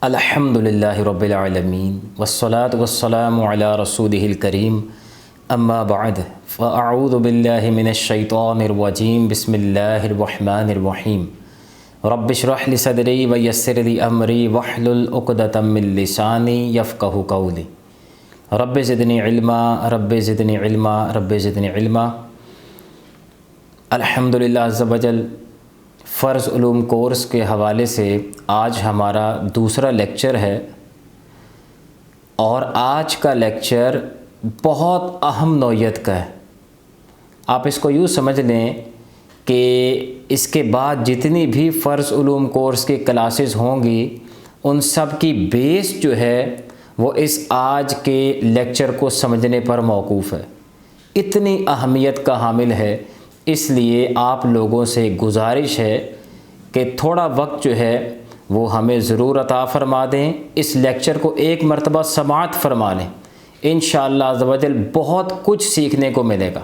الحمدللہ رب العالمین والصلاة والسلام علی رسولہ الکریم اما بعد فاعوذ باللہ من الشیطان الرجیم بسم اللہ الرحمن الرحیم رب اشرح لی صدری ویسر لی امری واحلل عقدۃ من لسانی یفقہوا قولی رب زدنی علما رب زدنی علما رب زدنی علما۔ الحمدللہ عز وجل فرض علوم کورس کے حوالے سے آج ہمارا دوسرا لیکچر ہے، اور آج کا لیکچر بہت اہم نوعیت کا ہے۔ آپ اس کو یوں سمجھ لیں کہ اس کے بعد جتنی بھی فرض علوم کورس کی کلاسز ہوں گی ان سب کی بیس جو ہے وہ اس آج کے لیکچر کو سمجھنے پر موقوف ہے، اتنی اہمیت کا حامل ہے۔ اس لیے آپ لوگوں سے گزارش ہے کہ تھوڑا وقت جو ہے وہ ہمیں ضرور عطا فرما دیں، اس لیکچر کو ایک مرتبہ سماعت فرما لیں، انشاءاللہ عز و جل بہت کچھ سیکھنے کو ملے گا۔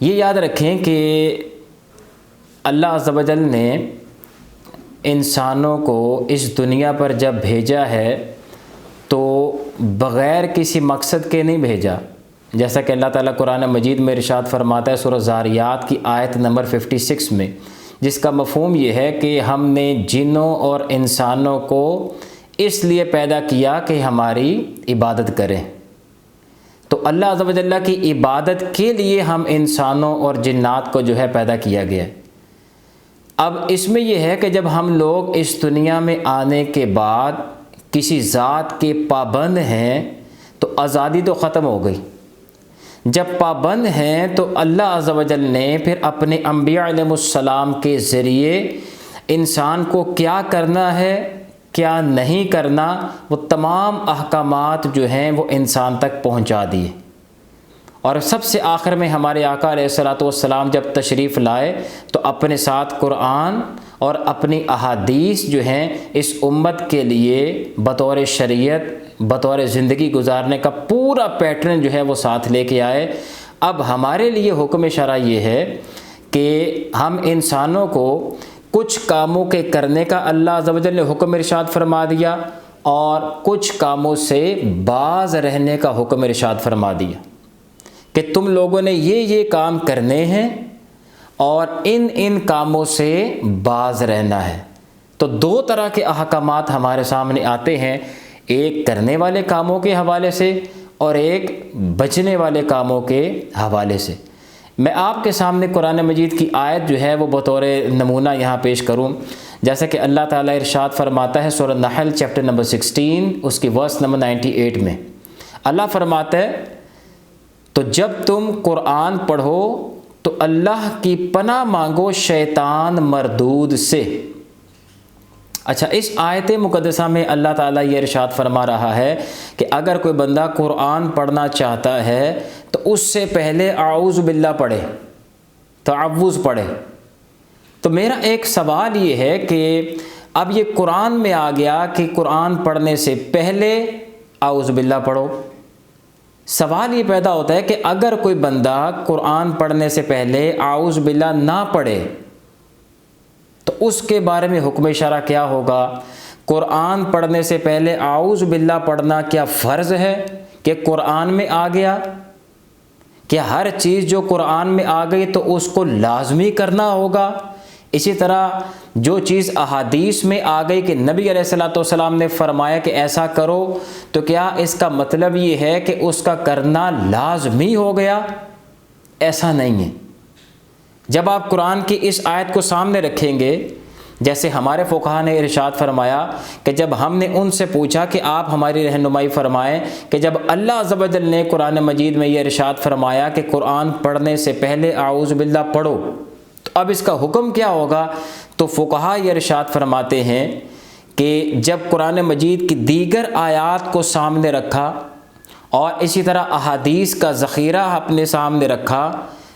یہ یاد رکھیں کہ اللہ عز و جل نے انسانوں کو اس دنیا پر جب بھیجا ہے تو بغیر کسی مقصد کے نہیں بھیجا، جیسا کہ اللہ تعالیٰ قرآن مجید میں ارشاد فرماتا ہے سورہ ذاریات کی آیت نمبر 56 میں، جس کا مفہوم یہ ہے کہ ہم نے جنوں اور انسانوں کو اس لیے پیدا کیا کہ ہماری عبادت کریں۔ تو اللہ عز و جل کی عبادت کے لیے ہم انسانوں اور جنات کو جو ہے پیدا کیا گیا ہے۔ اب اس میں یہ ہے کہ جب ہم لوگ اس دنیا میں آنے کے بعد کسی ذات کے پابند ہیں تو آزادی تو ختم ہو گئی۔ جب پابند ہیں تو اللہ عز و جل نے پھر اپنے انبیاء علیہ السلام کے ذریعے انسان کو کیا کرنا ہے کیا نہیں کرنا وہ تمام احکامات جو ہیں وہ انسان تک پہنچا دیے۔ اور سب سے آخر میں ہمارے آقا علیہ الصلوۃ والسلام جب تشریف لائے تو اپنے ساتھ قرآن اور اپنی احادیث جو ہیں اس امت کے لیے بطور شریعت بطور زندگی گزارنے کا پورا پیٹرن جو ہے وہ ساتھ لے کے آئے۔ اب ہمارے لیے حکم شرع یہ ہے کہ ہم انسانوں کو کچھ کاموں کے کرنے کا اللہ عز و جل نے حکم ارشاد فرما دیا، اور کچھ کاموں سے باز رہنے کا حکم ارشاد فرما دیا کہ تم لوگوں نے یہ کام کرنے ہیں اور ان کاموں سے باز رہنا ہے۔ تو دو طرح کے احکامات ہمارے سامنے آتے ہیں، ایک کرنے والے کاموں کے حوالے سے اور ایک بچنے والے کاموں کے حوالے سے۔ میں آپ کے سامنے قرآن مجید کی آیت جو ہے وہ بطور نمونہ یہاں پیش کروں، جیسا کہ اللہ تعالیٰ ارشاد فرماتا ہے سورہ نحل چیپٹر نمبر 16 اس کی ورس نمبر 98 میں۔ اللہ فرماتا ہے تو جب تم قرآن پڑھو تو اللہ کی پناہ مانگو شیطان مردود سے۔ اچھا، اس آیت مقدسہ میں اللہ تعالیٰ یہ ارشاد فرما رہا ہے کہ اگر کوئی بندہ قرآن پڑھنا چاہتا ہے تو اس سے پہلے اعوذ باللہ پڑھے، تعوذ پڑھے۔ تو میرا ایک سوال یہ ہے کہ اب یہ قرآن میں آ گیا کہ قرآن پڑھنے سے پہلے اعوذ باللہ پڑھو۔ سوال یہ پیدا ہوتا ہے کہ اگر کوئی بندہ قرآن پڑھنے سے پہلے اعوذ باللہ نہ پڑھے تو اس کے بارے میں حکم شرع کیا ہوگا؟ قرآن پڑھنے سے پہلے اعوذ باللہ پڑھنا کیا فرض ہے کہ قرآن میں آ گیا؟ کیا ہر چیز جو قرآن میں آ گئی تو اس کو لازمی کرنا ہوگا؟ اسی طرح جو چیز احادیث میں آ گئی کہ نبی علیہ الصلوۃ والسلام نے فرمایا کہ ایسا کرو، تو کیا اس کا مطلب یہ ہے کہ اس کا کرنا لازمی ہو گیا؟ ایسا نہیں ہے۔ جب آپ قرآن کی اس آیت کو سامنے رکھیں گے، جیسے ہمارے فقہا نے ارشاد فرمایا کہ جب ہم نے ان سے پوچھا کہ آپ ہماری رہنمائی فرمائیں کہ جب اللہ عز و جل نے قرآن مجید میں یہ ارشاد فرمایا کہ قرآن پڑھنے سے پہلے اعوذ باللہ پڑھو تو اب اس کا حکم کیا ہوگا، تو فقہا یہ ارشاد فرماتے ہیں کہ جب قرآن مجید کی دیگر آیات کو سامنے رکھا اور اسی طرح احادیث کا ذخیرہ اپنے سامنے رکھا،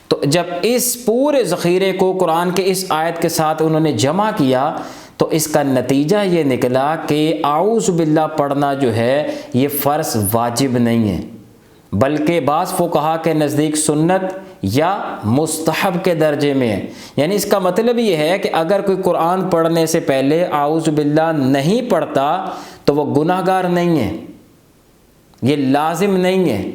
تو جب اس پورے ذخیرے کو قرآن کے اس آیت کے ساتھ انہوں نے جمع کیا تو اس کا نتیجہ یہ نکلا کہ اعوذ باللہ پڑھنا جو ہے یہ فرض واجب نہیں ہے، بلکہ بعض فقہا کے نزدیک سنت یا مستحب کے درجے میں ہے۔ یعنی اس کا مطلب یہ ہے کہ اگر کوئی قرآن پڑھنے سے پہلے اعوذ باللہ نہیں پڑھتا تو وہ گناہ گار نہیں ہے، یہ لازم نہیں ہے۔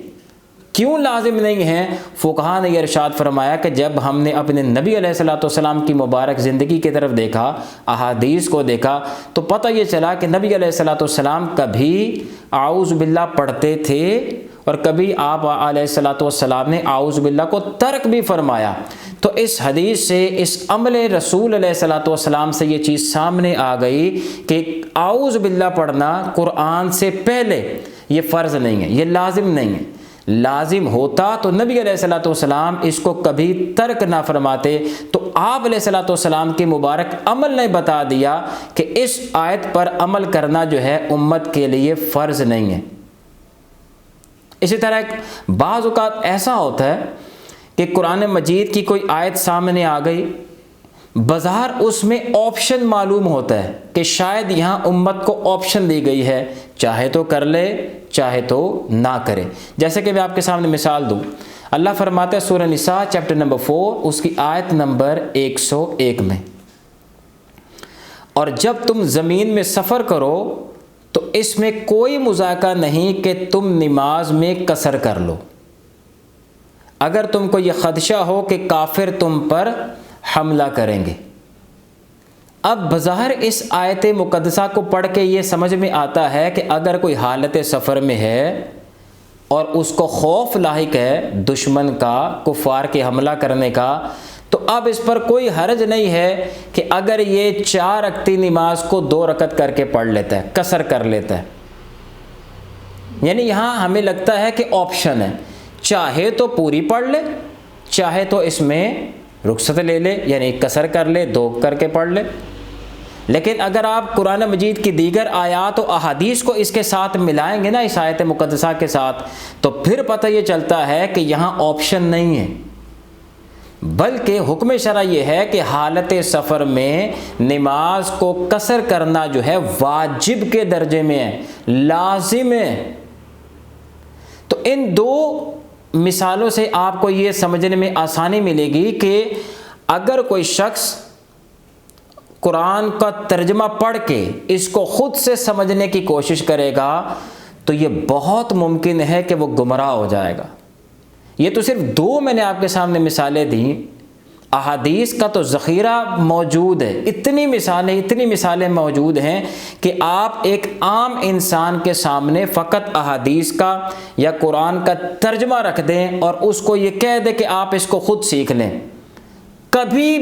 کیوں لازم نہیں ہے؟ فقہا نے یہ ارشاد فرمایا کہ جب ہم نے اپنے نبی علیہ الصلوۃ والسلام کی مبارک زندگی کی طرف دیکھا، احادیث کو دیکھا، تو پتہ یہ چلا کہ نبی علیہ الصلوۃ والسلام کبھی اعوذ باللہ پڑھتے تھے اور کبھی آپ علیہ الصلوۃ والسلام نے اعوذ باللہ کو ترک بھی فرمایا۔ تو اس حدیث سے، اس عمل رسول علیہ الصلوۃ والسلام سے یہ چیز سامنے آ گئی کہ اعوذ باللہ پڑھنا قرآن سے پہلے یہ فرض نہیں ہے، یہ لازم نہیں ہے۔ لازم ہوتا تو نبی علیہ الصلوۃ والسلام اس کو کبھی ترک نہ فرماتے۔ تو آپ علیہ الصلوۃ والسلام کے مبارک عمل نے بتا دیا کہ اس آیت پر عمل کرنا جو ہے امت کے لیے فرض نہیں ہے۔ اسی طرح بعض اوقات ایسا ہوتا ہے کہ قرآن مجید کی کوئی آیت سامنے آ گئی، بظاہر اس میں آپشن معلوم ہوتا ہے کہ شاید یہاں امت کو آپشن دی گئی ہے، چاہے تو کر لے چاہے تو نہ کرے۔ جیسے کہ میں آپ کے سامنے مثال دوں، اللہ فرماتا ہے سورہ نساء چیپٹر نمبر 4 اس کی آیت نمبر 101 میں، اور جب تم زمین میں سفر کرو تو اس میں کوئی مذاکرہ نہیں کہ تم نماز میں قصر کر لو، اگر تم کو یہ خدشہ ہو کہ کافر تم پر حملہ کریں گے۔ اب بظاہر اس آیت مقدسہ کو پڑھ کے یہ سمجھ میں آتا ہے کہ اگر کوئی حالت سفر میں ہے اور اس کو خوف لاحق ہے دشمن کا، کفار کے حملہ کرنے کا، تو اب اس پر کوئی حرج نہیں ہے کہ اگر یہ 4 رکعتی نماز کو 2 رکعت کر کے پڑھ لیتا ہے، قصر کر لیتا ہے۔ یعنی یہاں ہمیں لگتا ہے کہ آپشن ہے، چاہے تو پوری پڑھ لے، چاہے تو اس میں رخصت لے لے، یعنی قصر کر لے، 2 کر کے پڑھ لے۔ لیکن اگر آپ قرآن مجید کی دیگر آیات و احادیث کو اس کے ساتھ ملائیں گے نا، اس آیت مقدسہ کے ساتھ، تو پھر پتہ یہ چلتا ہے کہ یہاں آپشن نہیں ہے، بلکہ حکم شرع یہ ہے کہ حالت سفر میں نماز کو قصر کرنا جو ہے واجب کے درجے میں ہے، لازم ہے۔ تو ان 2 مثالوں سے آپ کو یہ سمجھنے میں آسانی ملے گی کہ اگر کوئی شخص قرآن کا ترجمہ پڑھ کے اس کو خود سے سمجھنے کی کوشش کرے گا تو یہ بہت ممکن ہے کہ وہ گمراہ ہو جائے گا۔ یہ تو صرف 2 میں نے آپ کے سامنے مثالیں دیں، احادیث کا تو ذخیرہ موجود ہے، اتنی مثالیں موجود ہیں کہ آپ ایک عام انسان کے سامنے فقط احادیث کا یا قرآن کا ترجمہ رکھ دیں اور اس کو یہ کہہ دیں کہ آپ اس کو خود سیکھ لیں، کبھی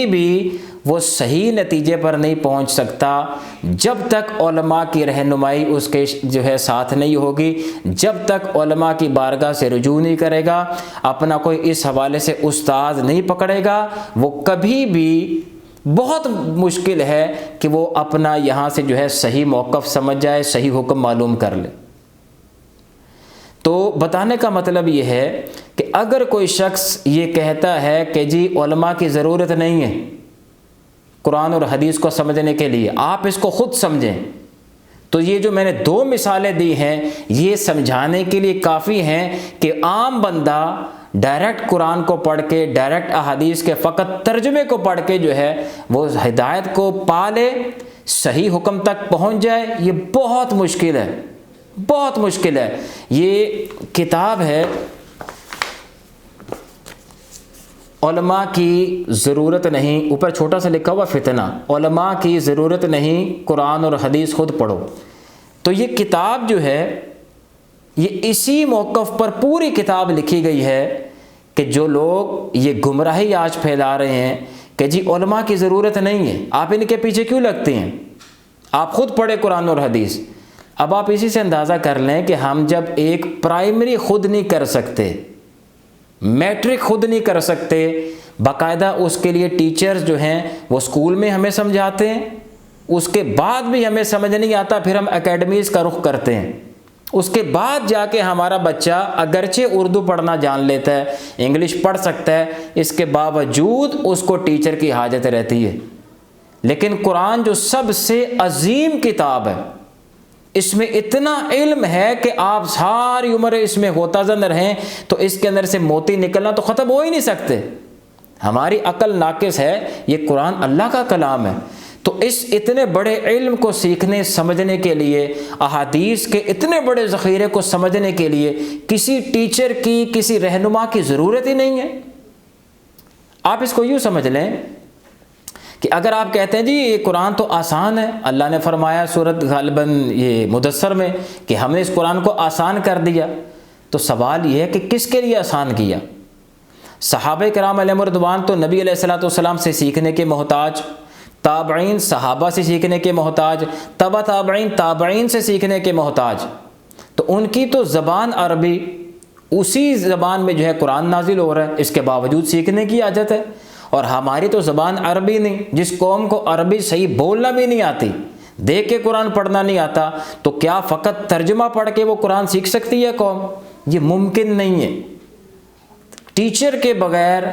بھی وہ صحیح نتیجے پر نہیں پہنچ سکتا جب تک علماء کی رہنمائی اس کے جو ہے ساتھ نہیں ہوگی، جب تک علماء کی بارگاہ سے رجوع نہیں کرے گا، اپنا کوئی اس حوالے سے استاد نہیں پکڑے گا، وہ کبھی بھی بہت مشکل ہے کہ وہ اپنا یہاں سے جو ہے صحیح موقف سمجھ جائے، صحیح حکم معلوم کر لے۔ تو بتانے کا مطلب یہ ہے کہ اگر کوئی شخص یہ کہتا ہے کہ جی علماء کی ضرورت نہیں ہے قرآن اور حدیث کو سمجھنے کے لیے، آپ اس کو خود سمجھیں، تو یہ جو میں نے 2 مثالیں دی ہیں یہ سمجھانے کے لیے کافی ہیں کہ عام بندہ ڈائریکٹ قرآن کو پڑھ کے، ڈائریکٹ احادیث کے فقط ترجمے کو پڑھ کے جو ہے وہ ہدایت کو پا لے، صحیح حکم تک پہنچ جائے، یہ بہت مشکل ہے، بہت مشکل ہے۔ یہ کتاب ہے علماء کی ضرورت نہیں، اوپر چھوٹا سا لکھا ہوا فتنہ، علماء کی ضرورت نہیں، قرآن اور حدیث خود پڑھو۔ تو یہ کتاب جو ہے یہ اسی موقف پر پوری کتاب لکھی گئی ہے کہ جو لوگ یہ گمراہی آج پھیلا رہے ہیں کہ جی علماء کی ضرورت نہیں ہے، آپ ان کے پیچھے کیوں لگتے ہیں، آپ خود پڑھیں قرآن اور حدیث۔ اب آپ اسی سے اندازہ کر لیں کہ ہم جب ایک پرائمری خود نہیں کر سکتے، میٹرک خود نہیں کر سکتے، باقاعدہ اس کے لیے ٹیچرز جو ہیں وہ اسکول میں ہمیں سمجھاتے ہیں، اس کے بعد بھی ہمیں سمجھ نہیں آتا، پھر ہم اکیڈمیز کا رخ کرتے ہیں، اس کے بعد جا کے ہمارا بچہ اگرچہ اردو پڑھنا جان لیتا ہے، انگلش پڑھ سکتا ہے، اس کے باوجود اس کو ٹیچر کی حاجت رہتی ہے۔ لیکن قرآن جو سب سے عظیم کتاب ہے، اس میں اتنا علم ہے کہ آپ ساری عمر اس میں غوطہ زن رہیں تو اس کے اندر سے موتی نکلنا تو ختم ہو ہی نہیں سکتے. ہماری عقل ناقص ہے، یہ قرآن اللہ کا کلام ہے. تو اس اتنے بڑے علم کو سیکھنے سمجھنے کے لیے، احادیث کے اتنے بڑے ذخیرے کو سمجھنے کے لیے کسی ٹیچر کی، کسی رہنما کی ضرورت ہی نہیں ہے. آپ اس کو یوں سمجھ لیں کہ اگر آپ کہتے ہیں جی یہ قرآن تو آسان ہے، اللہ نے فرمایا سورۃ غالباً یہ مدثر میں کہ ہم نے اس قرآن کو آسان کر دیا، تو سوال یہ ہے کہ کس کے لیے آسان کیا؟ صحابہ کرام علیہم رضوان تو نبی علیہ الصلوۃ والسلام سے سیکھنے کے محتاج، تابعین صحابہ سے سیکھنے کے محتاج، تبع تابعین تابعین سے سیکھنے کے محتاج. تو ان کی تو زبان عربی، اسی زبان میں جو ہے قرآن نازل ہو رہا ہے، اس کے باوجود سیکھنے کی عادت ہے. اور ہماری تو زبان عربی نہیں، جس قوم کو عربی صحیح بولنا بھی نہیں آتی، دیکھ کے قرآن پڑھنا نہیں آتا، تو کیا فقط ترجمہ پڑھ کے وہ قرآن سیکھ سکتی ہے قوم؟ یہ ممکن نہیں ہے. ٹیچر کے بغیر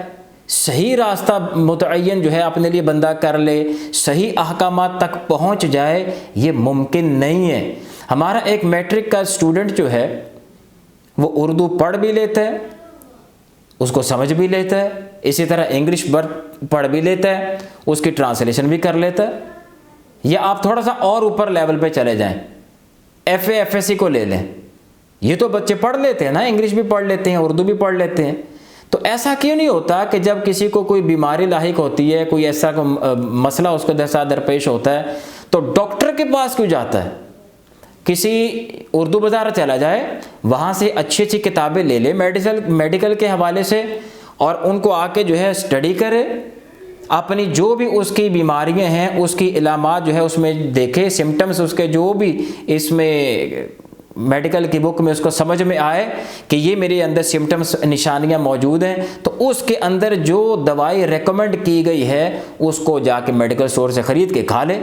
صحیح راستہ متعین جو ہے اپنے لیے بندہ کر لے، صحیح احکامات تک پہنچ جائے، یہ ممکن نہیں ہے. ہمارا ایک میٹرک کا اسٹوڈنٹ جو ہے وہ اردو پڑھ بھی لیتا ہے، اس کو سمجھ بھی لیتا ہے، اسی طرح انگلش پڑھ بھی لیتا ہے، اس کی ٹرانسلیشن بھی کر لیتا ہے. یا آپ تھوڑا سا اور اوپر لیول پہ چلے جائیں، F A F S C کو لے لیں، یہ تو بچے پڑھ لیتے ہیں نا، انگلش بھی پڑھ لیتے ہیں، اردو بھی پڑھ لیتے ہیں. تو ایسا کیوں نہیں ہوتا کہ جب کسی کو کوئی بیماری لاحق ہوتی ہے، کوئی ایسا مسئلہ اس کو درپیش ہوتا ہے، تو ڈاکٹر کے پاس کیوں جاتا ہے؟ کسی اردو بازار چلا جائے، وہاں سے اچھی اچھی کتابیں لے لے میڈیکل کے حوالے سے، اور ان کو آ کے جو ہے اسٹڈی کرے، اپنی جو بھی اس کی بیماریاں ہیں، اس کی علامات جو ہے اس میں دیکھے، سمٹمز اس کے جو بھی اس میں میڈیکل کی بک میں اس کو سمجھ میں آئے کہ یہ میرے اندر سمٹمز نشانیاں موجود ہیں، تو اس کے اندر جو دوائی ریکمنڈ کی گئی ہے اس کو جا کے میڈیکل اسٹور سے خرید کے کھا لے.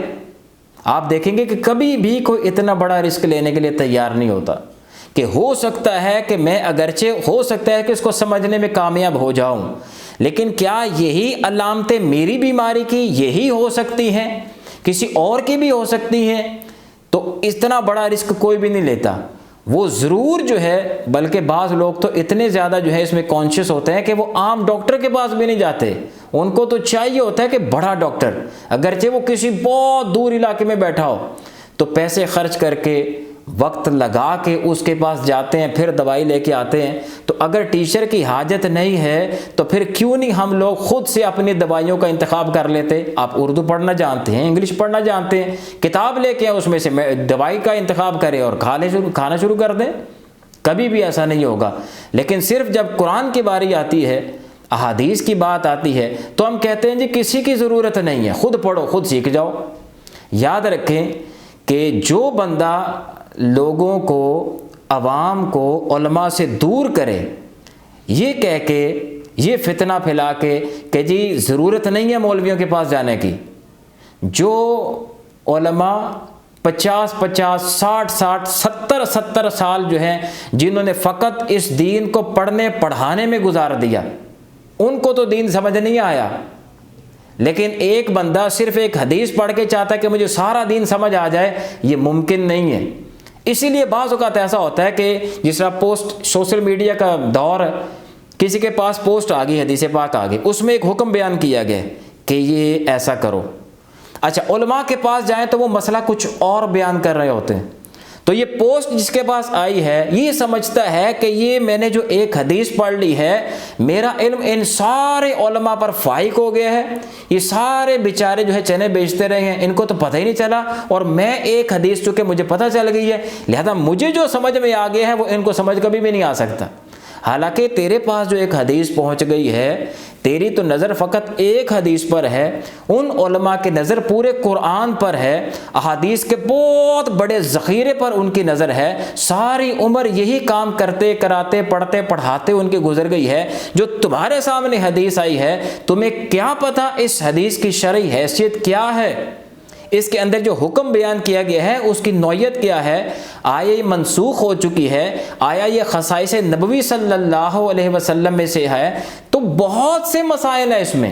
آپ دیکھیں گے کہ کبھی بھی کوئی اتنا بڑا رسک لینے کے لیے تیار نہیں ہوتا کہ ہو سکتا ہے کہ میں اگرچہ ہو سکتا ہے کہ اس کو سمجھنے میں کامیاب ہو جاؤں، لیکن کیا یہی علامتیں میری بیماری کی یہی ہو سکتی ہیں؟ کسی اور کی بھی ہو سکتی ہیں. تو اتنا بڑا رسک کوئی بھی نہیں لیتا. وہ ضرور جو ہے، بلکہ بعض لوگ تو اتنے زیادہ جو ہے اس میں کانشیس ہوتے ہیں کہ وہ عام ڈاکٹر کے پاس بھی نہیں جاتے. ان کو تو چاہیے ہوتا ہے کہ بڑا ڈاکٹر، اگرچہ وہ کسی بہت دور علاقے میں بیٹھا ہو، تو پیسے خرچ کر کے وقت لگا کے اس کے پاس جاتے ہیں، پھر دوائی لے کے آتے ہیں. تو اگر ٹیچر کی حاجت نہیں ہے تو پھر کیوں نہیں ہم لوگ خود سے اپنی دوائیوں کا انتخاب کر لیتے؟ آپ اردو پڑھنا جانتے ہیں، انگلش پڑھنا جانتے ہیں، کتاب لے کے اس میں سے دوائی کا انتخاب کریں اور کھانا شروع کر دیں. کبھی بھی ایسا نہیں ہوگا. لیکن صرف جب قرآن کی باری آتی ہے، احادیث کی بات آتی ہے، تو ہم کہتے ہیں جی کسی کی ضرورت نہیں ہے، خود پڑھو، خود سیکھ جاؤ. یاد رکھیں کہ جو بندہ لوگوں کو، عوام کو علماء سے دور کرے، یہ کہہ کے، یہ فتنہ پھیلا کے کہ جی ضرورت نہیں ہے مولویوں کے پاس جانے کی. جو علماء 50 60 70 سال جو ہیں جنہوں نے فقط اس دین کو پڑھنے پڑھانے میں گزار دیا، ان کو تو دین سمجھ نہیں آیا. لیکن ایک بندہ صرف ایک حدیث پڑھ کے چاہتا ہے کہ مجھے سارا دین سمجھ آ جائے، یہ ممکن نہیں ہے. اسی لیے بعض اوقات ایسا ہوتا ہے کہ جس طرح پوسٹ، سوشل میڈیا کا دور ہے، کسی کے پاس پوسٹ آ گئی، حدیث پاک آ گئی، اس میں ایک حکم بیان کیا گیا کہ یہ ایسا کرو. اچھا، علماء کے پاس جائیں تو وہ مسئلہ کچھ اور بیان کر رہے ہوتے ہیں. تو یہ پوسٹ جس کے پاس آئی ہے، یہ سمجھتا ہے کہ یہ میں نے جو ایک حدیث پڑھ لی ہے، میرا علم ان سارے علماء پر فائق ہو گیا ہے، یہ سارے بیچارے جو ہے چنے بیچتے رہے ہیں، ان کو تو پتہ ہی نہیں چلا، اور میں ایک حدیث چونکہ مجھے پتہ چل گئی ہے، لہذا مجھے جو سمجھ میں آ گیا ہے وہ ان کو سمجھ کبھی بھی نہیں آ سکتا. حالانکہ تیرے پاس جو ایک حدیث پہنچ گئی ہے، تیری تو نظر فقط ایک حدیث پر ہے، ان علماء کی نظر پورے قرآن پر ہے، احادیث کے بہت بڑے ذخیرے پر ان کی نظر ہے. ساری عمر یہی کام کرتے کراتے پڑھتے پڑھاتے ان کی گزر گئی ہے. جو تمہارے سامنے حدیث آئی ہے، تمہیں کیا پتہ اس حدیث کی شرعی حیثیت کیا ہے، اس کے اندر جو حکم بیان کیا گیا ہے اس کی نوعیت کیا ہے، آیا یہ منسوخ ہو چکی ہے، آیا یہ خصائص نبوی صلی اللہ علیہ وسلم میں سے ہے. تو بہت سے مسائل ہیں اس میں.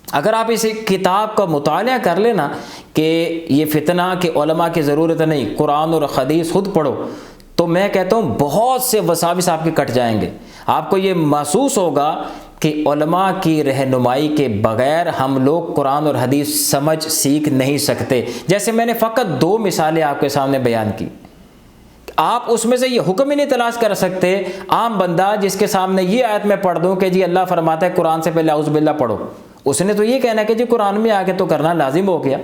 اگر آپ اس کتاب کا مطالعہ کر لینا کہ یہ فتنہ کہ علماء کی ضرورت نہیں، قرآن اور حدیث خود پڑھو، تو میں کہتا ہوں بہت سے وساوس آپ کے کٹ جائیں گے۔ آپ کو یہ محسوس ہوگا کہ علماء کی رہنمائی کے بغیر ہم لوگ قرآن اور حدیث سمجھ سیکھ نہیں سکتے۔ جیسے میں نے فقط 2 مثالیں آپ کے سامنے بیان کی، آپ اس میں سے یہ حکم ہی نہیں تلاش کر سکتے۔ عام بندہ جس کے سامنے یہ آیت میں پڑھ دوں کہ جی اللہ فرماتا ہے قرآن سے پہلے اعوذ باللہ پڑھو، اس نے تو یہ کہنا ہے کہ جی قرآن میں آگے تو کرنا لازم ہو گیا۔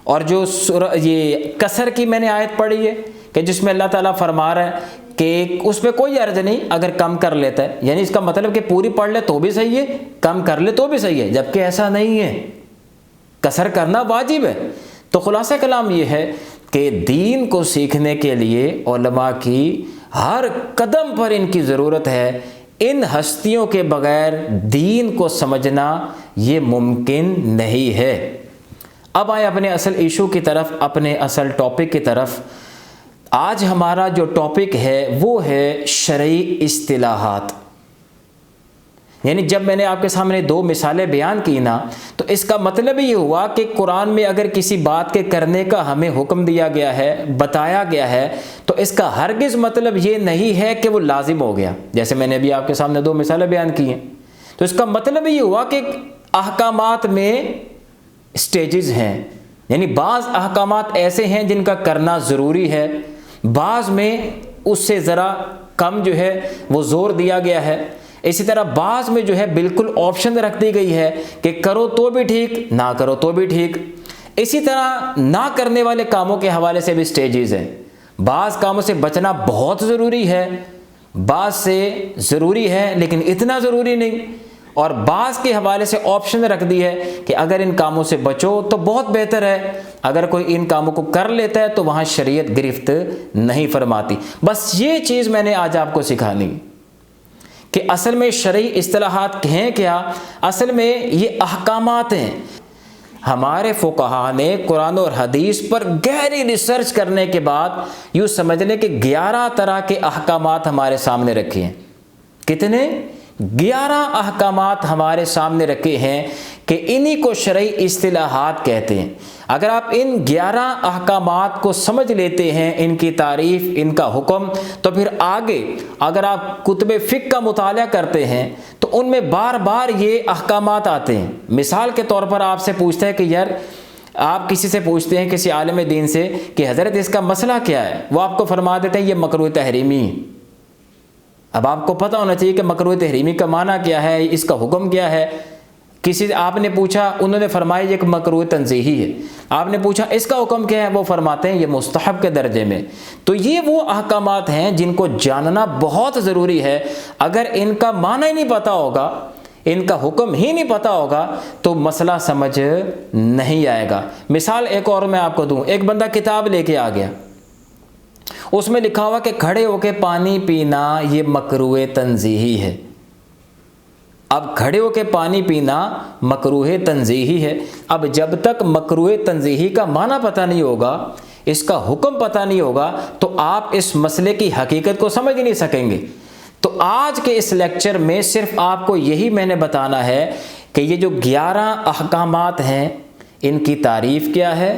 اور جو یہ کسر کی میں نے آیت پڑھی ہے کہ جس میں اللہ تعالیٰ فرما رہا ہے کہ اس پہ کوئی عرض نہیں اگر کم کر لیتا ہے، یعنی اس کا مطلب کہ پوری پڑھ لے تو بھی صحیح ہے، کم کر لے تو بھی صحیح ہے، جبکہ ایسا نہیں ہے، کسر کرنا واجب ہے۔ تو خلاصہ کلام یہ ہے کہ دین کو سیکھنے کے لیے علماء کی ہر قدم پر ان کی ضرورت ہے۔ ان ہستیوں کے بغیر دین کو سمجھنا یہ ممکن نہیں ہے۔ اب آئے اپنے اصل ایشو کی طرف، اپنے اصل ٹاپک کی طرف۔ آج ہمارا جو ٹاپک ہے وہ ہے شرعی اصطلاحات۔ یعنی جب میں نے آپ کے سامنے 2 مثالیں بیان کی نا، تو اس کا مطلب یہ ہوا کہ قرآن میں اگر کسی بات کے کرنے کا ہمیں حکم دیا گیا ہے، بتایا گیا ہے، تو اس کا ہرگز مطلب یہ نہیں ہے کہ وہ لازم ہو گیا۔ جیسے میں نے ابھی آپ کے سامنے 2 مثالیں بیان کی ہیں، تو اس کا مطلب یہ ہوا کہ احکامات میں سٹیجز ہیں، یعنی بعض احکامات ایسے ہیں جن کا کرنا ضروری ہے، بعض میں اس سے ذرا کم جو ہے وہ زور دیا گیا ہے، اسی طرح بعض میں جو ہے بالکل آپشن رکھ دی گئی ہے کہ کرو تو بھی ٹھیک، نہ کرو تو بھی ٹھیک۔ اسی طرح نہ کرنے والے کاموں کے حوالے سے بھی سٹیجز ہیں، بعض کاموں سے بچنا بہت ضروری ہے، بعض سے ضروری ہے لیکن اتنا ضروری نہیں، اور بعض کے حوالے سے آپشن رکھ دی ہے کہ اگر ان کاموں سے بچو تو بہت بہتر ہے، اگر کوئی ان کاموں کو کر لیتا ہے تو وہاں شریعت گرفت نہیں فرماتی۔ بس یہ چیز میں نے آج آپ کو سکھانی کہ اصل میں شرعی اصطلاحات ہیں کیا۔ اصل میں یہ احکامات ہیں۔ ہمارے فقہاء نے قرآن اور حدیث پر گہری ریسرچ کرنے کے بعد یوں سمجھ لیں کہ 11 طرح کے احکامات ہمارے سامنے رکھے ہیں۔ کتنے؟ 11 احکامات ہمارے سامنے رکھے ہیں کہ انہی کو شرعی اصطلاحات کہتے ہیں۔ اگر آپ ان 11 احکامات کو سمجھ لیتے ہیں، ان کی تعریف، ان کا حکم، تو پھر آگے اگر آپ کتب فقہ کا مطالعہ کرتے ہیں تو ان میں بار بار یہ احکامات آتے ہیں۔ مثال کے طور پر آپ سے پوچھتا ہے کہ یار، آپ کسی سے پوچھتے ہیں کسی عالم دین سے کہ حضرت اس کا مسئلہ کیا ہے، وہ آپ کو فرما دیتے ہیں یہ مکروہ تحریمی ہے۔ اب آپ کو پتہ ہونا چاہیے کہ مکروہ تحریمی کا معنی کیا ہے، اس کا حکم کیا ہے۔ کسی سے آپ نے پوچھا، انہوں نے فرمایا یہ ایک مکروہ تنزیہی ہے۔ آپ نے پوچھا اس کا حکم کیا ہے، وہ فرماتے ہیں یہ مستحب کے درجے میں۔ تو یہ وہ احکامات ہیں جن کو جاننا بہت ضروری ہے۔ اگر ان کا معنی ہی نہیں پتہ ہوگا، ان کا حکم ہی نہیں پتہ ہوگا تو مسئلہ سمجھ نہیں آئے گا۔ مثال ایک اور میں آپ کو دوں، ایک بندہ کتاب لے کے آ گیا، اس میں لکھا ہوا کہ کھڑے ہو کے پانی پینا یہ مکروہ تنزیہی ہے۔ اب کھڑے ہو کے پانی پینا مکروہ تنزیہی ہے۔ اب جب تک مکروہ تنزیہی کا معنی پتہ نہیں ہوگا، اس کا حکم پتہ نہیں ہوگا، تو آپ اس مسئلے کی حقیقت کو سمجھ نہیں سکیں گے۔ تو آج کے اس لیکچر میں صرف آپ کو یہی میں نے بتانا ہے کہ یہ جو 11 احکامات ہیں، ان کی تعریف کیا ہے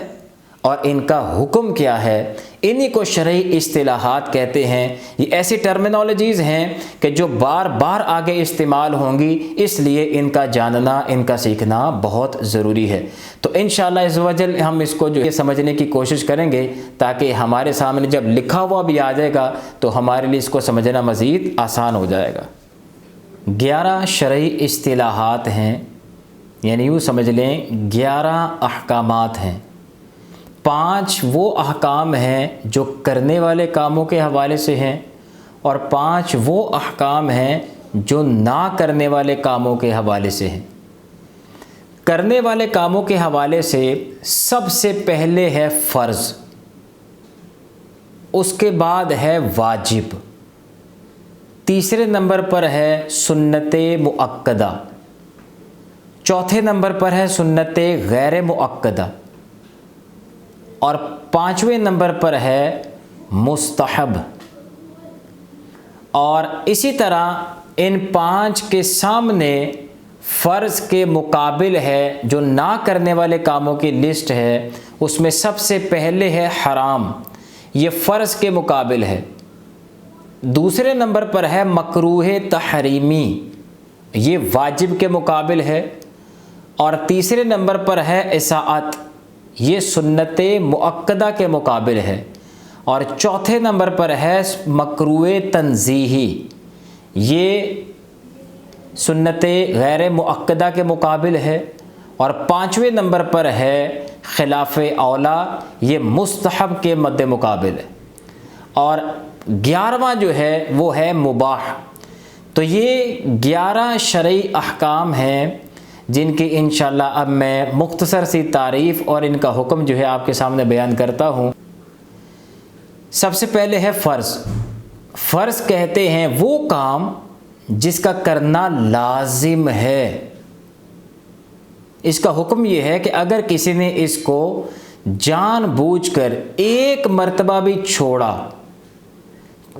اور ان کا حکم کیا ہے، انہی کو شرعی اصطلاحات کہتے ہیں۔ یہ ایسی ٹرمینالوجیز ہیں کہ جو بار بار آگے استعمال ہوں گی، اس لیے ان کا جاننا، ان کا سیکھنا بہت ضروری ہے۔ تو انشاءاللہ عز و جل ہم اس کو جو سمجھنے کی کوشش کریں گے تاکہ ہمارے سامنے جب لکھا ہوا بھی آ جائے گا تو ہمارے لیے اس کو سمجھنا مزید آسان ہو جائے گا۔ 11 شرعی اصطلاحات ہیں، یعنی یوں سمجھ لیں 11 احکامات ہیں۔ 5 وہ احکام ہیں جو کرنے والے کاموں کے حوالے سے ہیں، اور 5 وہ احکام ہیں جو نہ کرنے والے کاموں کے حوالے سے ہیں۔ کرنے والے کاموں کے حوالے سے سب سے پہلے ہے فرض، اس کے بعد ہے واجب، تیسرے نمبر پر ہے سنت مؤکدہ، چوتھے نمبر پر ہے سنت غیر مؤکدہ، اور 5ویں نمبر پر ہے مستحب۔ اور اسی طرح ان 5 کے سامنے فرض کے مقابل ہے، جو نہ کرنے والے کاموں کی لسٹ ہے اس میں سب سے پہلے ہے حرام، یہ فرض کے مقابل ہے۔ دوسرے نمبر پر ہے مکروہ تحریمی، یہ واجب کے مقابل ہے۔ اور تیسرے نمبر پر ہے اصاعت، یہ سنت مؤکدہ کے مقابل ہے۔ اور چوتھے نمبر پر ہے مکروہ تنزیہی، یہ سنت غیر مؤکدہ کے مقابل ہے۔ اور پانچویں نمبر پر ہے خلاف اولا، یہ مستحب کے مد مقابل ہے۔ اور 11واں جو ہے وہ ہے مباح۔ تو یہ 11 شرعی احکام ہیں جن کی انشاءاللہ اب میں مختصر سی تعریف اور ان کا حکم جو ہے آپ کے سامنے بیان کرتا ہوں۔ سب سے پہلے ہے فرض۔ فرض کہتے ہیں وہ کام جس کا کرنا لازم ہے۔ اس کا حکم یہ ہے کہ اگر کسی نے اس کو جان بوجھ کر ایک مرتبہ بھی چھوڑا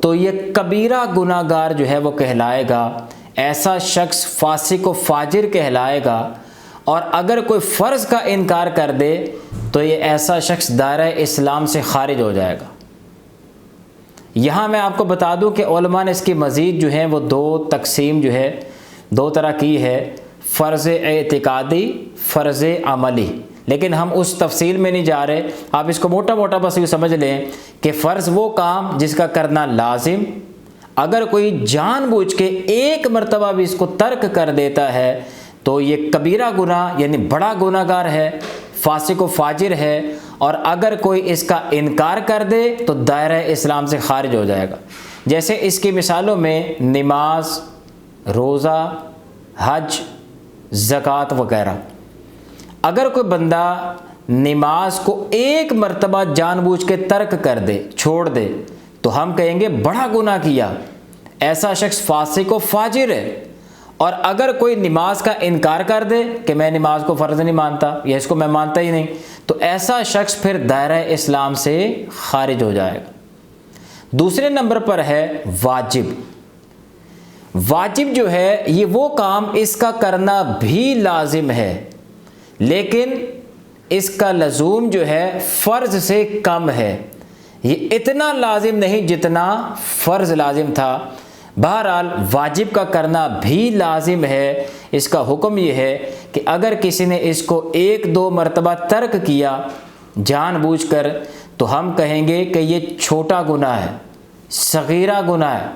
تو یہ کبیرہ گناہ گار جو ہے وہ کہلائے گا، ایسا شخص فاسق و فاجر کہلائے گا۔ اور اگر کوئی فرض کا انکار کر دے تو یہ ایسا شخص دائرہ اسلام سے خارج ہو جائے گا۔ یہاں میں آپ کو بتا دوں کہ علماء نے اس کی مزید جو ہے وہ دو تقسیم جو ہے دو طرح کی ہے، فرض اعتقادی، فرض عملی، لیکن ہم اس تفصیل میں نہیں جا رہے۔ آپ اس کو موٹا موٹا بس یہ سمجھ لیں کہ فرض وہ کام جس کا کرنا لازم، اگر کوئی جان بوجھ کے ایک مرتبہ بھی اس کو ترک کر دیتا ہے تو یہ کبیرہ گناہ یعنی بڑا گناہ گار ہے، فاسق و فاجر ہے۔ اور اگر کوئی اس کا انکار کر دے تو دائرہ اسلام سے خارج ہو جائے گا۔ جیسے اس کی مثالوں میں نماز، روزہ، حج، زکوٰۃ وغیرہ۔ اگر کوئی بندہ نماز کو ایک مرتبہ جان بوجھ کے ترک کر دے، چھوڑ دے، تو ہم کہیں گے بڑا گناہ کیا، ایسا شخص فاسق و فاجر ہے۔ اور اگر کوئی نماز کا انکار کر دے کہ میں نماز کو فرض نہیں مانتا یا اس کو میں مانتا ہی نہیں، تو ایسا شخص پھر دائرہ اسلام سے خارج ہو جائے گا۔ دوسرے نمبر پر ہے واجب۔ واجب جو ہے یہ وہ کام اس کا کرنا بھی لازم ہے، لیکن اس کا لزوم جو ہے فرض سے کم ہے، یہ اتنا لازم نہیں جتنا فرض لازم تھا۔ بہرحال واجب کا کرنا بھی لازم ہے۔ اس کا حکم یہ ہے کہ اگر کسی نے اس کو ایک دو مرتبہ ترک کیا جان بوجھ کر تو ہم کہیں گے کہ یہ چھوٹا گناہ ہے، صغیرہ گناہ ہے۔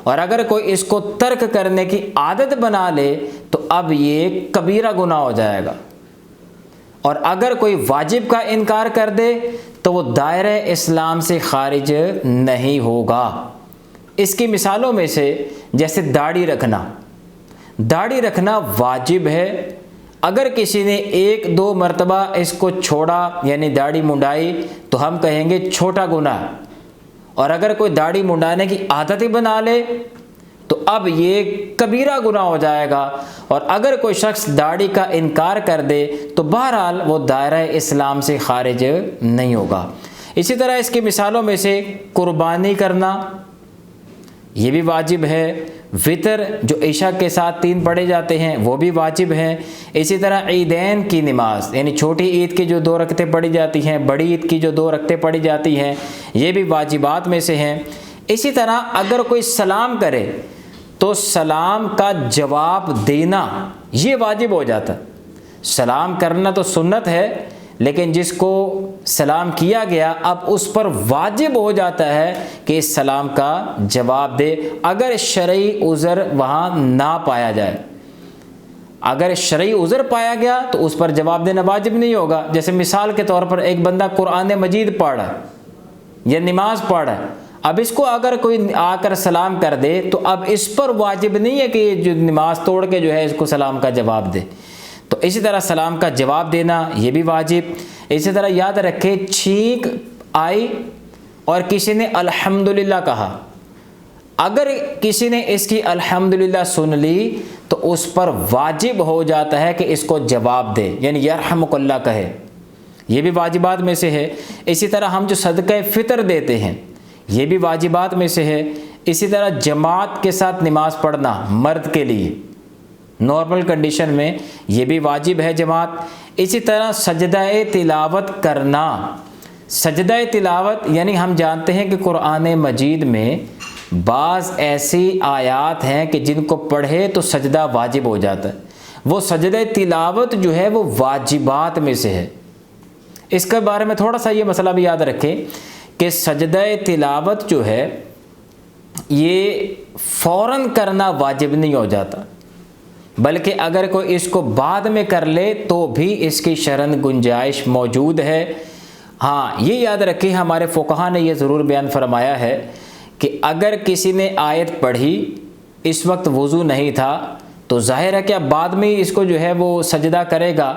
اور اگر کوئی اس کو ترک کرنے کی عادت بنا لے تو اب یہ کبیرہ گناہ ہو جائے گا۔ اور اگر کوئی واجب کا انکار کر دے تو وہ دائرہ اسلام سے خارج نہیں ہوگا۔ اس کی مثالوں میں سے جیسے داڑھی رکھنا، داڑھی رکھنا واجب ہے۔ اگر کسی نے ایک دو مرتبہ اس کو چھوڑا یعنی داڑھی منڈائی تو ہم کہیں گے چھوٹا گناہ۔ اور اگر کوئی داڑھی منڈانے کی عادت ہی بنا لے تو اب یہ کبیرہ گناہ ہو جائے گا۔ اور اگر کوئی شخص داڑھی کا انکار کر دے تو بہرحال وہ دائرہ اسلام سے خارج نہیں ہوگا۔ اسی طرح اس کی مثالوں میں سے قربانی کرنا یہ بھی واجب ہے۔ وطر جو عشاء کے ساتھ 3 پڑھے جاتے ہیں وہ بھی واجب ہیں۔ اسی طرح عیدین کی نماز یعنی چھوٹی عید کی جو 2 رکعتیں پڑھی جاتی ہیں، بڑی عید کی جو 2 رکعتیں پڑھی جاتی ہیں، یہ بھی واجبات میں سے ہیں۔ اسی طرح اگر کوئی سلام کرے تو سلام کا جواب دینا یہ واجب ہو جاتا ہے۔ سلام کرنا تو سنت ہے، لیکن جس کو سلام کیا گیا اب اس پر واجب ہو جاتا ہے کہ اس سلام کا جواب دے، اگر شرعی عذر وہاں نہ پایا جائے۔ اگر شرعی عذر پایا گیا تو اس پر جواب دینا واجب نہیں ہوگا۔ جیسے مثال کے طور پر ایک بندہ قرآن مجید پڑھ رہا ہے یا نماز پڑھ رہا ہے، اب اس کو اگر کوئی آ کر سلام کر دے تو اب اس پر واجب نہیں ہے کہ جو نماز توڑ کے جو ہے اس کو سلام کا جواب دے۔ تو اسی طرح سلام کا جواب دینا یہ بھی واجب۔ اسی طرح یاد رکھے چھینک آئی اور کسی نے الحمدللہ کہا، اگر کسی نے اس کی الحمدللہ سن لی تو اس پر واجب ہو جاتا ہے کہ اس کو جواب دے، یعنی یرحمک اللہ کہے، یہ بھی واجبات میں سے ہے۔ اسی طرح ہم جو صدقہ فطر دیتے ہیں یہ بھی واجبات میں سے ہے۔ اسی طرح جماعت کے ساتھ نماز پڑھنا مرد کے لیے نارمل کنڈیشن میں یہ بھی واجب ہے جماعت۔ اسی طرح سجدہ تلاوت کرنا، سجدہ تلاوت یعنی ہم جانتے ہیں کہ قرآن مجید میں بعض ایسی آیات ہیں کہ جن کو پڑھے تو سجدہ واجب ہو جاتا ہے، وہ سجدہ تلاوت جو ہے وہ واجبات میں سے ہے۔ اس کے بارے میں تھوڑا سا یہ مسئلہ بھی یاد رکھیں کہ سجدہ تلاوت جو ہے یہ فوراً کرنا واجب نہیں ہو جاتا، بلکہ اگر کوئی اس کو بعد میں کر لے تو بھی اس کی شرعاً گنجائش موجود ہے۔ ہاں یہ یاد رکھیں، ہمارے فقہا نے یہ ضرور بیان فرمایا ہے کہ اگر کسی نے آیت پڑھی، اس وقت وضو نہیں تھا، تو ظاہر ہے کہ اب بعد میں اس کو جو ہے وہ سجدہ کرے گا،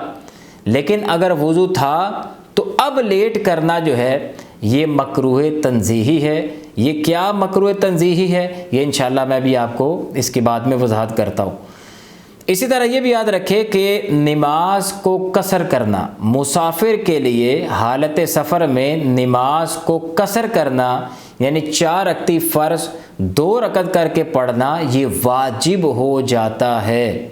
لیکن اگر وضو تھا تو اب لیٹ کرنا جو ہے یہ مکروہ تنزیہی ہے۔ یہ کیا مکروہ تنزیہی ہے یہ انشاءاللہ میں بھی آپ کو اس کے بعد میں وضاحت کرتا ہوں۔ اسی طرح یہ بھی یاد رکھے کہ نماز کو قصر کرنا، مسافر کے لیے حالت سفر میں نماز کو قصر کرنا یعنی 4 رکعتی فرض 2 رکعت کر کے پڑھنا یہ واجب ہو جاتا ہے۔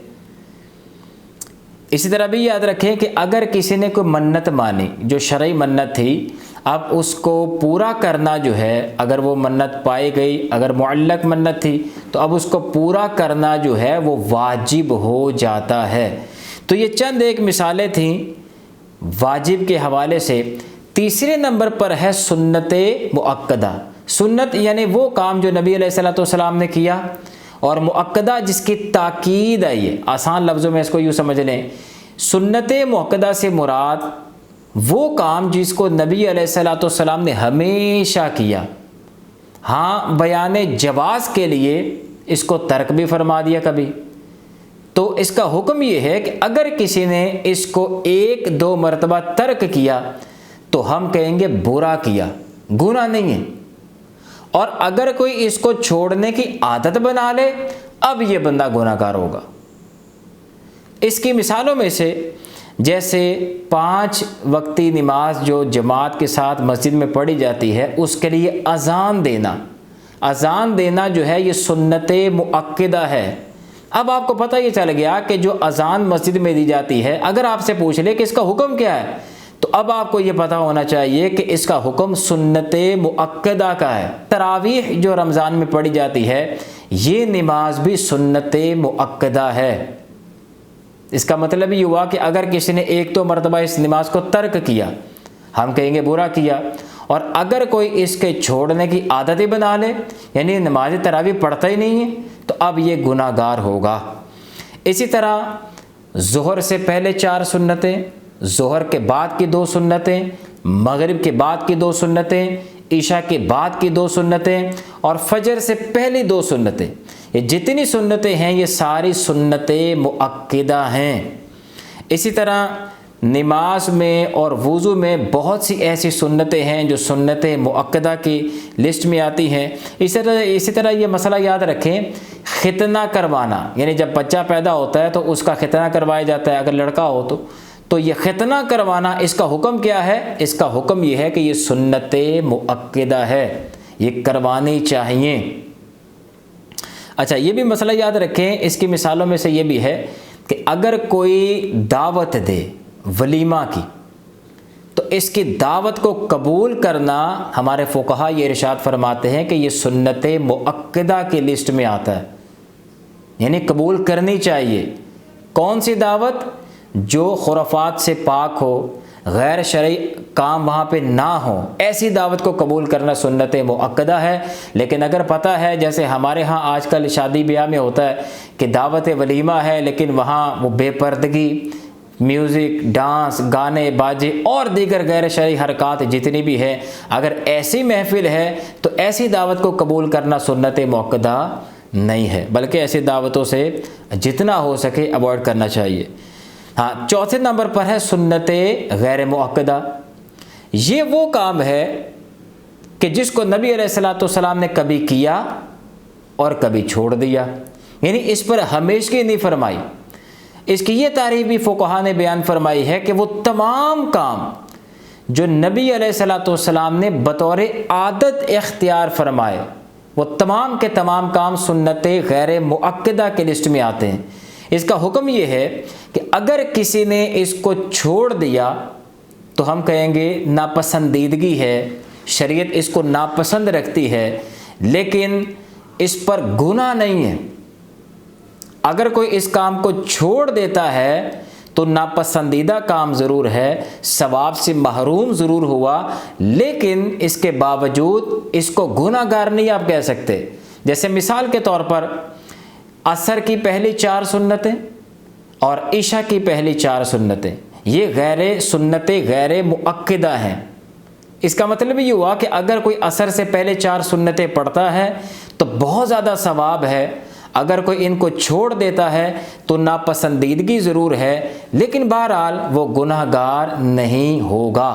اسی طرح بھی یاد رکھیں کہ اگر کسی نے کوئی منت مانی جو شرعی منت تھی، اب اس کو پورا کرنا جو ہے، اگر وہ منت پائی گئی، اگر معلق منت تھی تو اب اس کو پورا کرنا جو ہے وہ واجب ہو جاتا ہے۔ تو یہ چند ایک مثالیں تھیں واجب کے حوالے سے۔ تیسرے نمبر پر ہے سنت مؤکدہ۔ سنت یعنی وہ کام جو نبی علیہ الصلوۃ والسلام نے کیا، اور مؤکدہ جس کی تاکید ہے، یہ آسان لفظوں میں اس کو یوں سمجھ لیں، سنت مؤکدہ سے مراد وہ کام جس کو نبی علیہ الصلوۃ والسلام نے ہمیشہ کیا، ہاں بیان جواز کے لیے اس کو ترک بھی فرما دیا کبھی، تو اس کا حکم یہ ہے کہ اگر کسی نے اس کو 1-2 مرتبہ ترک کیا تو ہم کہیں گے برا کیا، گناہ نہیں ہے۔ اور اگر کوئی اس کو چھوڑنے کی عادت بنا لے اب یہ بندہ گناہ گار ہوگا۔ اس کی مثالوں میں سے جیسے 5 وقتی نماز جو جماعت کے ساتھ مسجد میں پڑھی جاتی ہے، اس کے لیے اذان دینا جو ہے یہ سنت مؤکدہ ہے۔ اب آپ کو پتہ یہ چل گیا کہ جو اذان مسجد میں دی جاتی ہے، اگر آپ سے پوچھ لے کہ اس کا حکم کیا ہے، تو اب آپ کو یہ پتہ ہونا چاہیے کہ اس کا حکم سنت مؤکدہ کا ہے۔ تراویح جو رمضان میں پڑھی جاتی ہے یہ نماز بھی سنت مؤکدہ ہے۔ اس کا مطلب یہ ہوا کہ اگر کسی نے 1-2 مرتبہ اس نماز کو ترک کیا ہم کہیں گے برا کیا، اور اگر کوئی اس کے چھوڑنے کی عادت ہی بنا لے یعنی نماز تراویح پڑھتا ہی نہیں ہے تو اب یہ گناہ گار ہوگا۔ اسی طرح ظہر سے پہلے 4 سنتیں، ظہر کے بعد کی 2 سنتیں، مغرب کے بعد کی 2 سنتیں، عشاء کے بعد کی 2 سنتیں اور فجر سے پہلی 2 سنتیں، یہ جتنی سنتیں ہیں یہ ساری سنت مؤکدہ ہیں۔ اسی طرح نماز میں اور وضو میں بہت سی ایسی سنتیں ہیں جو سنت مؤکدہ کی لسٹ میں آتی ہیں۔ اسی طرح یہ مسئلہ یاد رکھیں، ختنہ کروانا یعنی جب بچہ پیدا ہوتا ہے تو اس کا ختنہ کروایا جاتا ہے، اگر لڑکا ہو تو یہ ختنہ کروانا اس کا حکم کیا ہے؟ اس کا حکم یہ ہے کہ یہ سنت مؤکدہ ہے، یہ کروانی چاہیے۔ اچھا یہ بھی مسئلہ یاد رکھیں، اس کی مثالوں میں سے یہ بھی ہے کہ اگر کوئی دعوت دے ولیمہ کی تو اس کی دعوت کو قبول کرنا ہمارے فقہا یہ ارشاد فرماتے ہیں کہ یہ سنت مؤکدہ کی لسٹ میں آتا ہے، یعنی قبول کرنی چاہیے۔ کون سی دعوت؟ جو خرافات سے پاک ہو، غیر شرعی کام وہاں پہ نہ ہو، ایسی دعوت کو قبول کرنا سنت مؤکدہ ہے۔ لیکن اگر پتہ ہے جیسے ہمارے ہاں آج کل شادی بیاہ میں ہوتا ہے کہ دعوت ولیمہ ہے لیکن وہاں وہ بے پردگی، میوزک، ڈانس، گانے باجے اور دیگر غیر شرعی حرکات جتنی بھی ہے، اگر ایسی محفل ہے تو ایسی دعوت کو قبول کرنا سنت مؤکدہ نہیں ہے، بلکہ ایسی دعوتوں سے جتنا ہو سکے اوائڈ کرنا چاہیے۔ ہاں چوتھے نمبر پر ہے سنت غیر مؤکدہ۔ یہ وہ کام ہے کہ جس کو نبی علیہ الصلوۃ والسلام نے کبھی کیا اور کبھی چھوڑ دیا، یعنی اس پر ہمیشگی نہیں فرمائی۔ اس کی یہ تعریف بھی فقہا نے بیان فرمائی ہے کہ وہ تمام کام جو نبی علیہ الصلوۃ والسلام نے بطور عادت اختیار فرمائے وہ تمام کے تمام کام سنت غیر مؤکدہ کے لسٹ میں آتے ہیں۔ اس کا حکم یہ ہے کہ اگر کسی نے اس کو چھوڑ دیا تو ہم کہیں گے ناپسندیدگی ہے، شریعت اس کو ناپسند رکھتی ہے، لیکن اس پر گناہ نہیں ہے۔ اگر کوئی اس کام کو چھوڑ دیتا ہے تو ناپسندیدہ کام ضرور ہے، ثواب سے محروم ضرور ہوا، لیکن اس کے باوجود اس کو گناہ گار نہیں آپ کہہ سکتے۔ جیسے مثال کے طور پر عصر کی پہلی 4 سنتیں اور عشاء کی پہلی 4 سنتیں، یہ سنتیں غیر مؤکدہ ہیں۔ اس کا مطلب یہ ہوا کہ اگر کوئی عصر سے پہلے 4 سنتیں پڑھتا ہے تو بہت زیادہ ثواب ہے، اگر کوئی ان کو چھوڑ دیتا ہے تو ناپسندیدگی ضرور ہے، لیکن بہرحال وہ گناہ گار نہیں ہوگا۔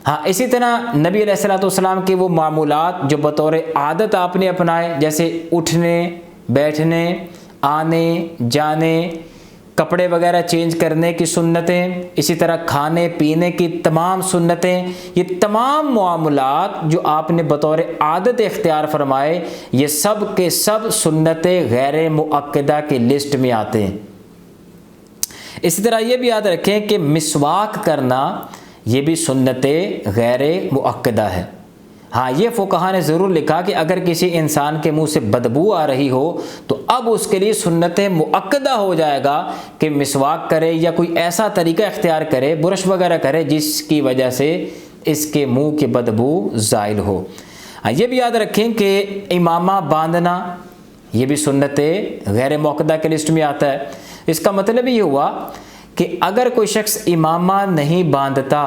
ہاں، اسی طرح نبی علیہ الصلوۃ والسلام کی وہ معمولات جو بطور عادت آپ نے اپنائے، جیسے اٹھنے، بیٹھنے، آنے جانے، کپڑے وغیرہ چینج کرنے کی سنتیں، اسی طرح کھانے پینے کی تمام سنتیں، یہ تمام معاملات جو آپ نے بطور عادت اختیار فرمائے، یہ سب کے سب سنتیں غیر مؤکدہ کی لسٹ میں آتے ہیں۔ اسی طرح یہ بھی یاد رکھیں کہ مسواک کرنا یہ بھی سنتیں غیر مؤکدہ ہے۔ ہاں، یہ فقہا نے ضرور لکھا کہ اگر کسی انسان کے منہ سے بدبو آ رہی ہو تو اب اس کے لیے سنت مؤکدہ ہو جائے گا کہ مسواک کرے یا کوئی ایسا طریقہ اختیار کرے، برش وغیرہ کرے، جس کی وجہ سے اس کے منہ کی بدبو زائل ہو۔ ہاں، یہ بھی یاد رکھیں کہ امامہ باندھنا یہ بھی سنت غیر مؤکدہ کے لسٹ میں آتا ہے۔ اس کا مطلب یہ ہوا کہ اگر کوئی شخص امامہ نہیں باندھتا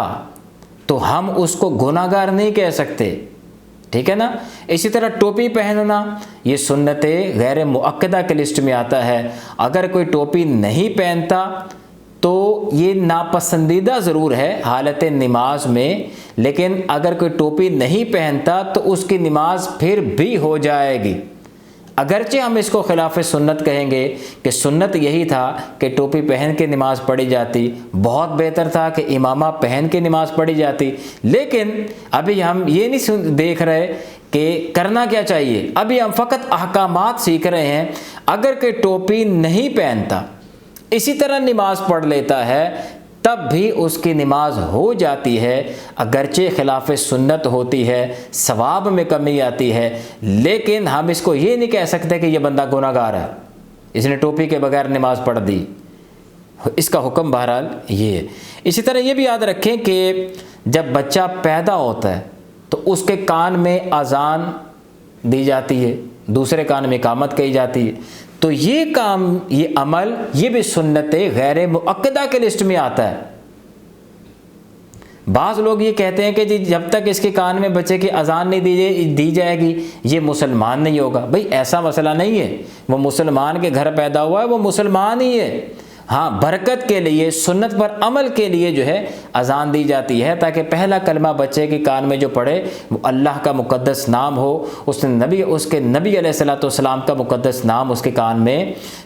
تو ہم اس کو گناہ گار نہیں کہہ سکتے، ٹھیک ہے نا۔ اسی طرح ٹوپی پہننا یہ سنت غیر مؤکدہ کے لسٹ میں آتا ہے۔ اگر کوئی ٹوپی نہیں پہنتا تو یہ ناپسندیدہ ضرور ہے حالت نماز میں، لیکن اگر کوئی ٹوپی نہیں پہنتا تو اس کی نماز پھر بھی ہو جائے گی۔ اگرچہ ہم اس کو خلاف سنت کہیں گے کہ سنت یہی تھا کہ ٹوپی پہن کے نماز پڑھی جاتی، بہت بہتر تھا کہ امامہ پہن کے نماز پڑھی جاتی، لیکن ابھی ہم یہ نہیں دیکھ رہے کہ کرنا کیا چاہیے، ابھی ہم فقط احکامات سیکھ رہے ہیں۔ اگر کوئی ٹوپی نہیں پہنتا اسی طرح نماز پڑھ لیتا ہے تب بھی اس کی نماز ہو جاتی ہے، اگرچہ خلاف سنت ہوتی ہے، ثواب میں کمی آتی ہے، لیکن ہم اس کو یہ نہیں کہہ سکتے کہ یہ بندہ گناہ گار ہے، اس نے ٹوپی کے بغیر نماز پڑھ دی۔ اس کا حکم بہرحال یہ ہے۔ اسی طرح یہ بھی یاد رکھیں کہ جب بچہ پیدا ہوتا ہے تو اس کے کان میں اذان دی جاتی ہے، دوسرے کان میں اقامت کہی جاتی ہے، تو یہ کام، یہ عمل، یہ بھی سنت غیر مؤکدہ کے لسٹ میں آتا ہے۔ بعض لوگ یہ کہتے ہیں کہ جی جب تک اس کے کان میں بچے کی اذان نہیں دی جائے گی یہ مسلمان نہیں ہوگا۔ بھئی ایسا مسئلہ نہیں ہے، وہ مسلمان کے گھر پیدا ہوا ہے، وہ مسلمان ہی ہے۔ ہاں، برکت کے لیے، سنت پر عمل کے لیے جو ہے اذان دی جاتی ہے، تاکہ پہلا کلمہ بچے کے کان میں جو پڑھے وہ اللہ کا مقدس نام ہو، اس کے نبی علیہ الصلوۃ والسلام کا مقدس نام اس کے کان میں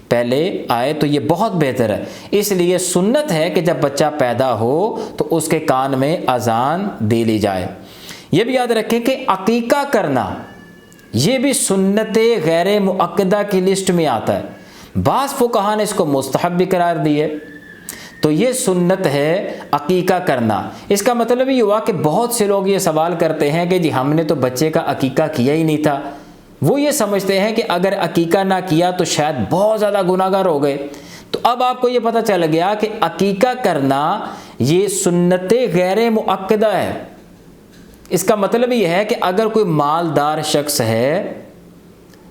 پہلے آئے، تو یہ بہت بہتر ہے۔ اس لیے سنت ہے کہ جب بچہ پیدا ہو تو اس کے کان میں اذان دے لی جائے۔ یہ بھی یاد رکھیں کہ عقیقہ کرنا یہ بھی سنت غیر مؤکدہ کی لسٹ میں آتا ہے۔ بعض فقہا نے اس کو مستحب بھی قرار دی ہے، تو یہ سنت ہے عقیقہ کرنا۔ اس کا مطلب یہ ہوا کہ بہت سے لوگ یہ سوال کرتے ہیں کہ جی ہم نے تو بچے کا عقیقہ کیا ہی نہیں تھا، وہ یہ سمجھتے ہیں کہ اگر عقیقہ نہ کیا تو شاید بہت زیادہ گناہ گار ہو گئے۔ تو اب آپ کو یہ پتہ چل گیا کہ عقیقہ کرنا یہ سنت غیر مؤکدہ ہے۔ اس کا مطلب یہ ہے کہ اگر کوئی مالدار شخص ہے،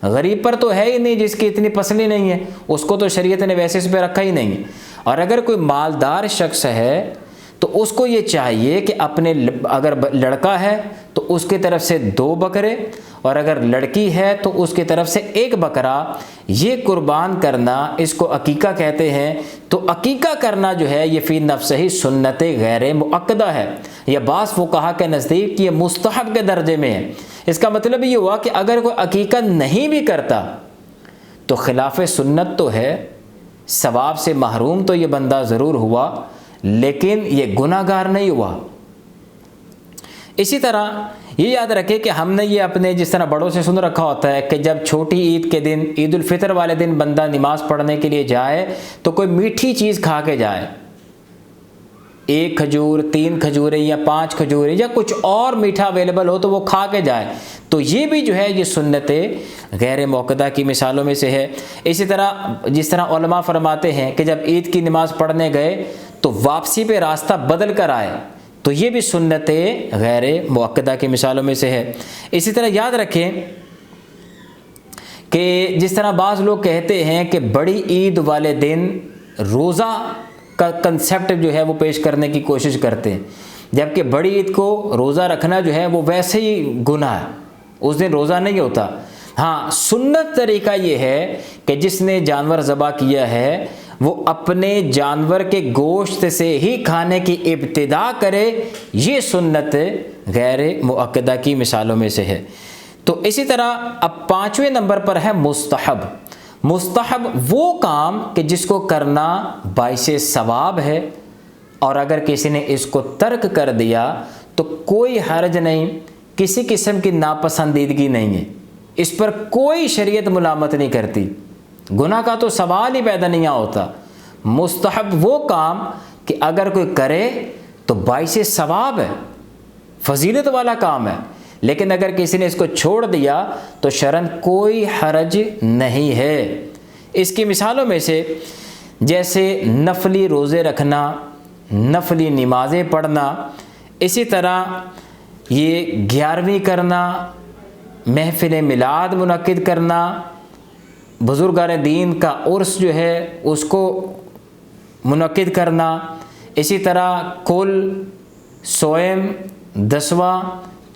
غریب پر تو ہے ہی نہیں جس کی اتنی پسلی نہیں ہے، اس کو تو شریعت نے ویسے اس پہ رکھا ہی نہیں ہے، اور اگر کوئی مالدار شخص ہے تو اس کو یہ چاہیے کہ اگر لڑکا ہے تو اس کی طرف سے 2 بکرے، اور اگر لڑکی ہے تو اس کی طرف سے 1 بکرا یہ قربان کرنا، اس کو عقیقہ کہتے ہیں۔ تو عقیقہ کرنا جو ہے یہ فی نفسہ ہی سنت غیر مؤکدہ ہے، یا بعض فقہا کے نزدیک یہ مستحب کے درجے میں ہے۔ اس کا مطلب یہ ہوا کہ اگر کوئی عقیقہ نہیں بھی کرتا تو خلاف سنت تو ہے، ثواب سے محروم تو یہ بندہ ضرور ہوا، لیکن یہ گناہ گار نہیں ہوا۔ اسی طرح یہ یاد رکھے کہ ہم نے یہ اپنے جس طرح بڑوں سے سن رکھا ہوتا ہے کہ جب چھوٹی عید کے دن، عید الفطر والے دن بندہ نماز پڑھنے کے لیے جائے تو کوئی میٹھی چیز کھا کے جائے، 1 کھجور، 3 کھجوریں یا 5 کھجوریں یا کچھ اور میٹھا اویلیبل ہو تو وہ کھا کے جائے۔ تو یہ بھی جو ہے یہ سنت غیر موقدہ کی مثالوں میں سے ہے۔ اسی طرح جس طرح علماء فرماتے ہیں کہ جب عید کی نماز پڑھنے گئے تو واپسی پہ راستہ بدل کر آئے، تو یہ بھی سنت غیر موقدہ کی مثالوں میں سے ہے۔ اسی طرح یاد رکھیں کہ جس طرح بعض لوگ کہتے ہیں کہ بڑی عید والے دن روزہ کا کنسیپٹ جو ہے وہ پیش کرنے کی کوشش کرتے ہیں، جبکہ بڑی عید کو روزہ رکھنا جو ہے وہ ویسے ہی گناہ ہے، اس دن روزہ نہیں ہوتا۔ ہاں، سنت طریقہ یہ ہے کہ جس نے جانور ذبح کیا ہے وہ اپنے جانور کے گوشت سے ہی کھانے کی ابتدا کرے، یہ سنت غیر مؤکدہ کی مثالوں میں سے ہے۔ تو اسی طرح اب 5ویں نمبر پر ہے مستحب۔ مستحب وہ کام کہ جس کو کرنا باعث ثواب ہے، اور اگر کسی نے اس کو ترک کر دیا تو کوئی حرج نہیں، کسی قسم کی ناپسندیدگی نہیں ہے، اس پر کوئی شریعت ملامت نہیں کرتی، گناہ کا تو سوال ہی پیدا نہیں ہوتا۔ مستحب وہ کام کہ اگر کوئی کرے تو باعث ثواب ہے، فضیلت والا کام ہے، لیکن اگر کسی نے اس کو چھوڑ دیا تو شرعاً کوئی حرج نہیں ہے۔ اس کی مثالوں میں سے جیسے نفلی روزے رکھنا، نفلی نمازیں پڑھنا، اسی طرح یہ 11ویں کرنا، محفل میلاد منعقد کرنا، بزرگان دین کا عرس جو ہے اس کو منعقد کرنا، اسی طرح کل، سوئم، 10واں،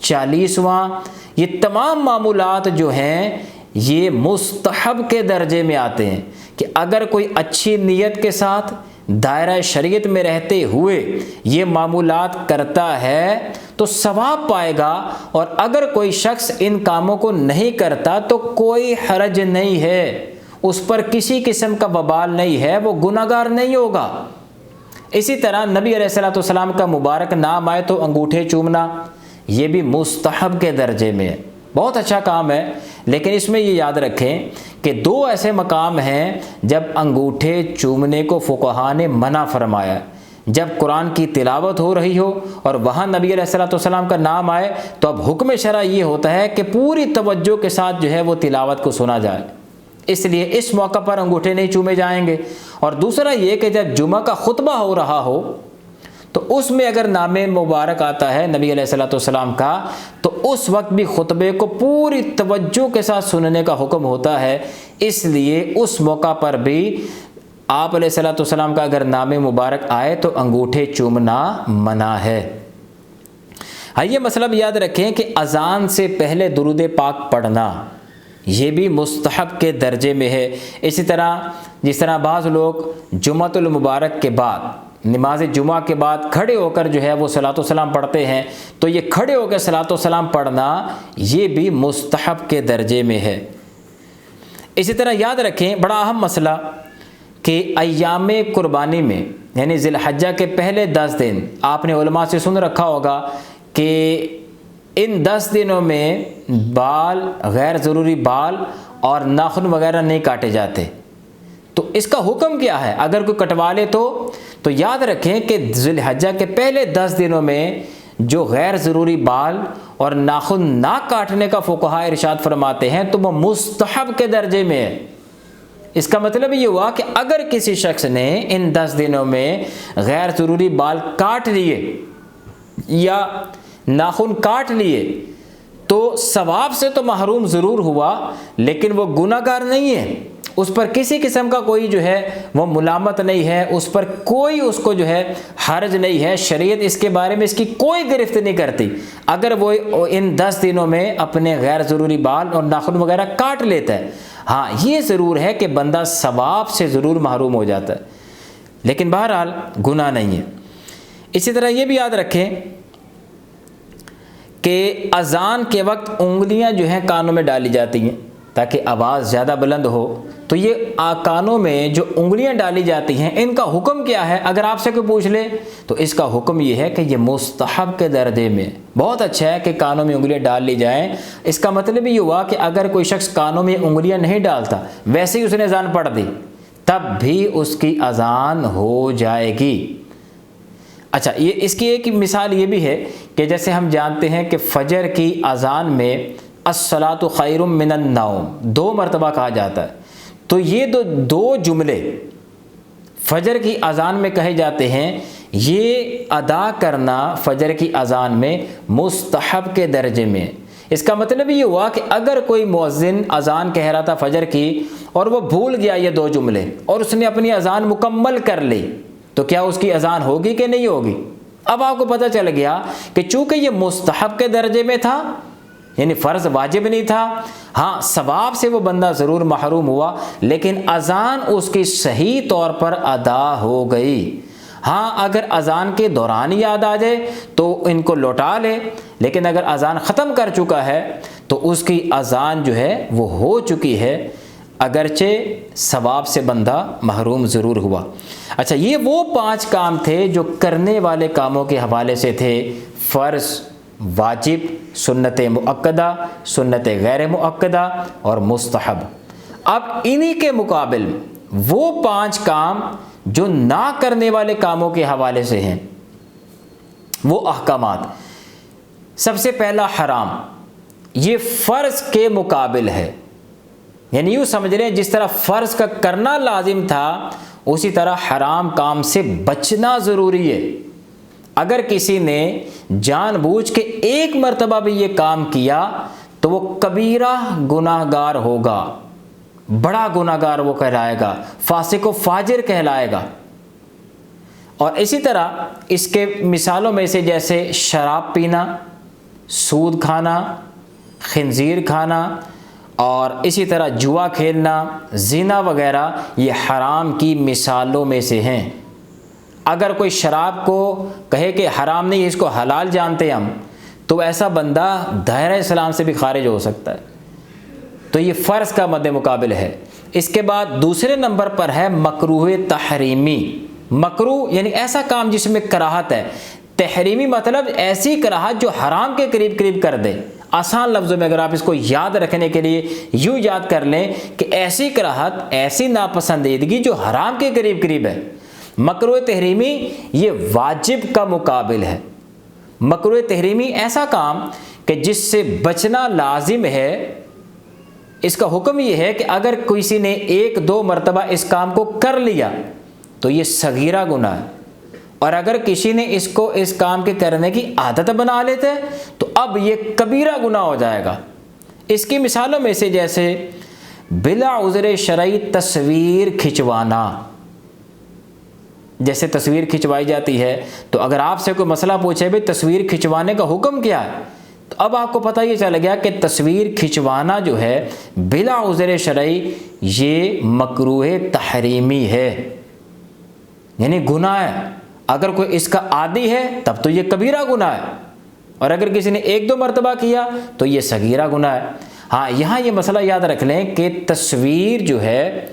40واں، یہ تمام معمولات جو ہیں یہ مستحب کے درجے میں آتے ہیں کہ اگر کوئی اچھی نیت کے ساتھ دائرہ شریعت میں رہتے ہوئے یہ معمولات کرتا ہے تو ثواب پائے گا، اور اگر کوئی شخص ان کاموں کو نہیں کرتا تو کوئی حرج نہیں ہے، اس پر کسی قسم کا وبال نہیں ہے، وہ گناہگار نہیں ہوگا۔ اسی طرح نبی علیہ الصلوۃ والسلام کا مبارک نام آئے تو انگوٹھے چومنا، یہ بھی مستحب کے درجے میں ہے، بہت اچھا کام ہے، لیکن اس میں یہ یاد رکھیں کہ 2 ایسے مقام ہیں جب انگوٹھے چومنے کو فقہاء نے منع فرمایا، جب قرآن کی تلاوت ہو رہی ہو اور وہاں نبی علیہ الصلوۃ والسلام کا نام آئے تو اب حکم شرع یہ ہوتا ہے کہ پوری توجہ کے ساتھ جو ہے وہ تلاوت کو سنا جائے، اس لیے اس موقع پر انگوٹھے نہیں چومے جائیں گے۔ اور دوسرا یہ کہ جب جمعہ کا خطبہ ہو رہا ہو تو اس میں اگر نام مبارک آتا ہے نبی علیہ الصلوۃ والسلام کا تو اس وقت بھی خطبے کو پوری توجہ کے ساتھ سننے کا حکم ہوتا ہے، اس لیے اس موقع پر بھی آپ علیہ الصلوۃ والسلام کا اگر نام مبارک آئے تو انگوٹھے چومنا منع ہے۔ یہ مسئلہ بھی یاد رکھیں کہ اذان سے پہلے درود پاک پڑھنا یہ بھی مستحب کے درجے میں ہے۔ اسی طرح جس طرح بعض لوگ جمعۃ المبارک کے بعد، نماز جمعہ کے بعد کھڑے ہو کر جو ہے وہ صلاۃ والسلام پڑھتے ہیں، تو یہ کھڑے ہو کر صلاۃ والسلام پڑھنا یہ بھی مستحب کے درجے میں ہے۔ اسی طرح یاد رکھیں بڑا اہم مسئلہ کہ ایام قربانی میں یعنی ذی الحجہ کے پہلے 10 دن آپ نے علماء سے سن رکھا ہوگا کہ ان 10 دنوں میں بال، غیر ضروری بال اور ناخن وغیرہ نہیں کاٹے جاتے۔ تو اس کا حکم کیا ہے؟ اگر کوئی کٹوا لے تو یاد رکھیں کہ ذی الحجہ کے پہلے 10 دنوں میں جو غیر ضروری بال اور ناخن نہ کاٹنے کا فقہاء ارشاد فرماتے ہیں تو وہ مستحب کے درجے میں ہے۔ اس کا مطلب یہ ہوا کہ اگر کسی شخص نے ان 10 دنوں میں غیر ضروری بال کاٹ لیے یا ناخن کاٹ لیے تو ثواب سے تو محروم ضرور ہوا، لیکن وہ گناہگار نہیں ہے، اس پر کسی قسم کا کوئی جو ہے وہ ملامت نہیں ہے، اس پر کوئی اس کو جو ہے حرج نہیں ہے، شریعت اس کے بارے میں اس کی کوئی گرفت نہیں کرتی اگر وہ ان 10 دنوں میں اپنے غیر ضروری بال اور ناخن وغیرہ کاٹ لیتا ہے۔ ہاں یہ ضرور ہے کہ بندہ ثواب سے ضرور محروم ہو جاتا ہے، لیکن بہرحال گناہ نہیں ہے۔ اسی طرح یہ بھی یاد رکھیں کہ اذان کے وقت انگلیاں جو ہیں کانوں میں ڈالی جاتی ہیں تاکہ آواز زیادہ بلند ہو، تو یہ کانوں میں جو انگلیاں ڈالی جاتی ہیں ان کا حکم کیا ہے؟ اگر آپ سے کوئی پوچھ لے تو اس کا حکم یہ ہے کہ یہ مستحب کے درجے میں بہت اچھا ہے کہ کانوں میں انگلیاں ڈال لی جائیں۔ اس کا مطلب یہ ہوا کہ اگر کوئی شخص کانوں میں انگلیاں نہیں ڈالتا، ویسے ہی اس نے اذان پڑھ دی، تب بھی اس کی اذان ہو جائے گی۔ اچھا، یہ اس کی ایک مثال یہ بھی ہے کہ جیسے ہم جانتے ہیں کہ فجر کی اذان میں الصلاۃ خیر من النوم 2 مرتبہ کہا جاتا ہے، تو یہ دو جملے فجر کی اذان میں کہے جاتے ہیں، یہ ادا کرنا فجر کی اذان میں مستحب کے درجے میں۔ اس کا مطلب یہ ہوا کہ اگر کوئی مؤذن اذان کہہ رہا تھا فجر کی اور وہ بھول گیا یہ 2 جملے اور اس نے اپنی اذان مکمل کر لی، تو کیا اس کی اذان ہوگی کہ نہیں ہوگی؟ اب آپ کو پتہ چل گیا کہ چونکہ یہ مستحب کے درجے میں تھا، یعنی فرض واجب نہیں تھا، ہاں ثواب سے وہ بندہ ضرور محروم ہوا، لیکن اذان اس کی صحیح طور پر ادا ہو گئی۔ ہاں اگر اذان کے دوران یاد آ جائے تو ان کو لوٹا لے، لیکن اگر اذان ختم کر چکا ہے تو اس کی اذان جو ہے وہ ہو چکی ہے، اگرچہ ثواب سے بندہ محروم ضرور ہوا۔ اچھا، یہ وہ 5 کام تھے جو کرنے والے کاموں کے حوالے سے تھے، فرض، واجب، سنت مؤکدہ، سنت غیر مؤکدہ اور مستحب۔ اب انہی کے مقابل وہ 5 کام جو نہ کرنے والے کاموں کے حوالے سے ہیں، وہ احکامات۔ سب سے پہلا حرام، یہ فرض کے مقابل ہے، یعنی یوں سمجھ لیں جس طرح فرض کا کرنا لازم تھا اسی طرح حرام کام سے بچنا ضروری ہے۔ اگر کسی نے جان بوجھ کے 1 مرتبہ بھی یہ کام کیا تو وہ کبیرہ گناہ گار ہوگا، بڑا گناہ گار وہ کہلائے گا، فاسق و فاجر کہلائے گا۔ اور اسی طرح اس کے مثالوں میں سے جیسے شراب پینا، سود کھانا، خنزیر کھانا، اور اسی طرح جوا کھیلنا، زنا وغیرہ، یہ حرام کی مثالوں میں سے ہیں۔ اگر کوئی شراب کو کہے کہ حرام نہیں، اس کو حلال جانتے ہم، تو ایسا بندہ دائرہ اسلام سے بھی خارج ہو سکتا ہے۔ تو یہ فرض کا مد مقابل ہے۔ اس کے بعد دوسرے نمبر پر ہے مکروہ تحریمی۔ مکروہ یعنی ایسا کام جس میں کراہت ہے، تحریمی مطلب ایسی کراہت جو حرام کے قریب قریب کر دے۔ آسان لفظوں میں اگر آپ اس کو یاد رکھنے کے لیے یوں یاد کر لیں کہ ایسی کراہت، ایسی ناپسندیدگی جو حرام کے قریب قریب ہے۔ مکروہ تحریمی یہ واجب کا مقابل ہے۔ مکروہ تحریمی ایسا کام کہ جس سے بچنا لازم ہے، اس کا حکم یہ ہے کہ اگر کسی نے 1-2 مرتبہ اس کام کو کر لیا تو یہ صغیرہ گناہ ہے، اور اگر کسی نے اس کام کے کرنے کی عادت بنا لیتے تو اب یہ کبیرہ گناہ ہو جائے گا۔ اس کی مثالوں میں سے جیسے بلا عذر شرعی تصویر کھنچوانا، جیسے تصویر کھنچوائی جاتی ہے تو اگر آپ سے کوئی مسئلہ پوچھے بھی تصویر کھنچوانے کا حکم کیا ہے، تو اب آپ کو پتہ یہ چل گیا کہ تصویر کھنچوانا جو ہے بلا عذر شرعی یہ مکروہ تحریمی ہے، یعنی گناہ ہے۔ اگر کوئی اس کا عادی ہے تب تو یہ کبیرہ گناہ ہے، اور اگر کسی نے 1-2 مرتبہ کیا تو یہ صغیرہ گناہ ہے۔ ہاں یہاں یہ مسئلہ یاد رکھ لیں کہ تصویر جو ہے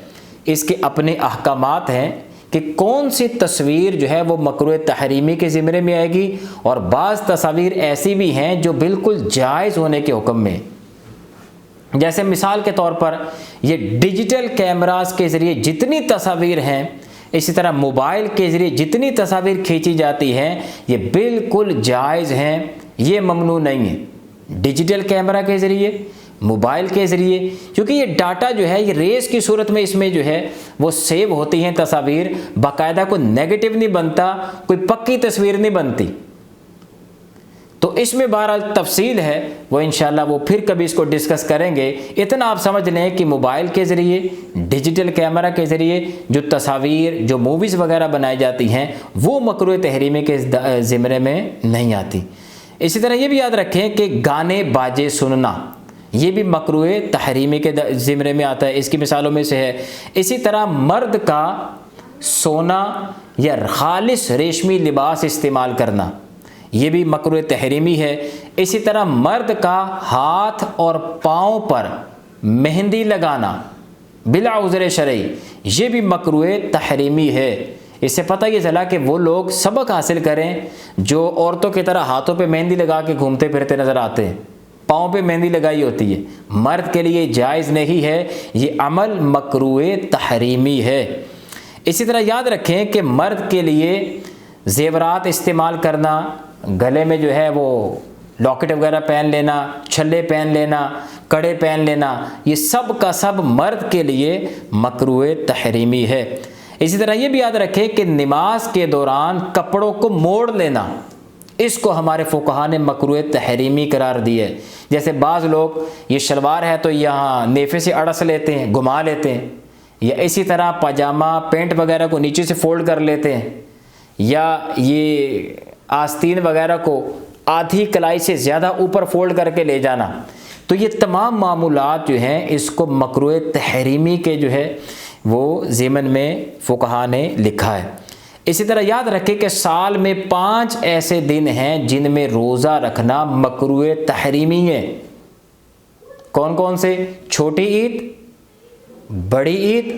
اس کے اپنے احکامات ہیں کہ کون سی تصویر جو ہے وہ مکروہ تحریمی کے زمرے میں آئے گی، اور بعض تصاویر ایسی بھی ہیں جو بالکل جائز ہونے کے حکم میں۔ جیسے مثال کے طور پر یہ ڈیجیٹل کیمراز کے ذریعے جتنی تصاویر ہیں، اسی طرح موبائل کے ذریعے جتنی تصاویر کھینچی جاتی ہیں، یہ بالکل جائز ہیں، یہ ممنوع نہیں ہے۔ ڈیجیٹل کیمرہ کے ذریعے، موبائل کے ذریعے، کیونکہ یہ ڈاٹا جو ہے یہ ریز کی صورت میں اس میں جو ہے وہ سیو ہوتی ہیں تصاویر، باقاعدہ کوئی نیگیٹو نہیں بنتا، کوئی پکی تصویر نہیں بنتی۔ تو اس میں بہرحال تفصیل ہے، وہ انشاءاللہ وہ پھر کبھی اس کو ڈسکس کریں گے۔ اتنا آپ سمجھ لیں کہ موبائل کے ذریعے، ڈیجیٹل کیمرہ کے ذریعے جو تصاویر، جو موویز وغیرہ بنائی جاتی ہیں وہ مکروہ تحریمی کے زمرے میں نہیں آتی۔ اسی طرح یہ بھی یاد رکھیں کہ گانے باجے سننا یہ بھی مکروہ تحریمی کے زمرے میں آتا ہے، اس کی مثالوں میں سے ہے۔ اسی طرح مرد کا سونا یا خالص ریشمی لباس استعمال کرنا یہ بھی مکروہ تحریمی ہے۔ اسی طرح مرد کا ہاتھ اور پاؤں پر مہندی لگانا بلا عذر شرعی، یہ بھی مکروہ تحریمی ہے۔ اس سے پتہ یہ چلا کہ وہ لوگ سبق حاصل کریں جو عورتوں کی طرح ہاتھوں پہ مہندی لگا کے گھومتے پھرتے نظر آتے ہیں، پاؤں پہ مہندی لگائی ہوتی ہے، مرد کے لیے جائز نہیں ہے، یہ عمل مکروہ تحریمی ہے۔ اسی طرح یاد رکھیں کہ مرد کے لیے زیورات استعمال کرنا، گلے میں جو ہے وہ لاکٹ وغیرہ پہن لینا، چھلے پہن لینا، کڑے پہن لینا، یہ سب کا سب مرد کے لیے مکروہ تحریمی ہے۔ اسی طرح یہ بھی یاد رکھیں کہ نماز کے دوران کپڑوں کو موڑ لینا، اس کو ہمارے فقہا نے مکروہ تحریمی قرار دی ہے۔ جیسے بعض لوگ یہ شلوار ہے تو یہاں نیفے سے اڑس لیتے ہیں، گھما لیتے ہیں، یا اسی طرح پاجامہ پینٹ وغیرہ کو نیچے سے فولڈ کر لیتے ہیں، یا یہ آستین وغیرہ کو آدھی کلائی سے زیادہ اوپر فولڈ کر کے لے جانا، تو یہ تمام معمولات جو ہیں اس کو مکروہ تحریمی کے جو ہے وہ ضمن میں فقہا نے لکھا ہے۔ اسی طرح یاد رکھیں کہ سال میں 5 ایسے دن ہیں جن میں روزہ رکھنا مکروہ تحریمی ہے۔ کون کون سے؟ چھوٹی عید، بڑی عید،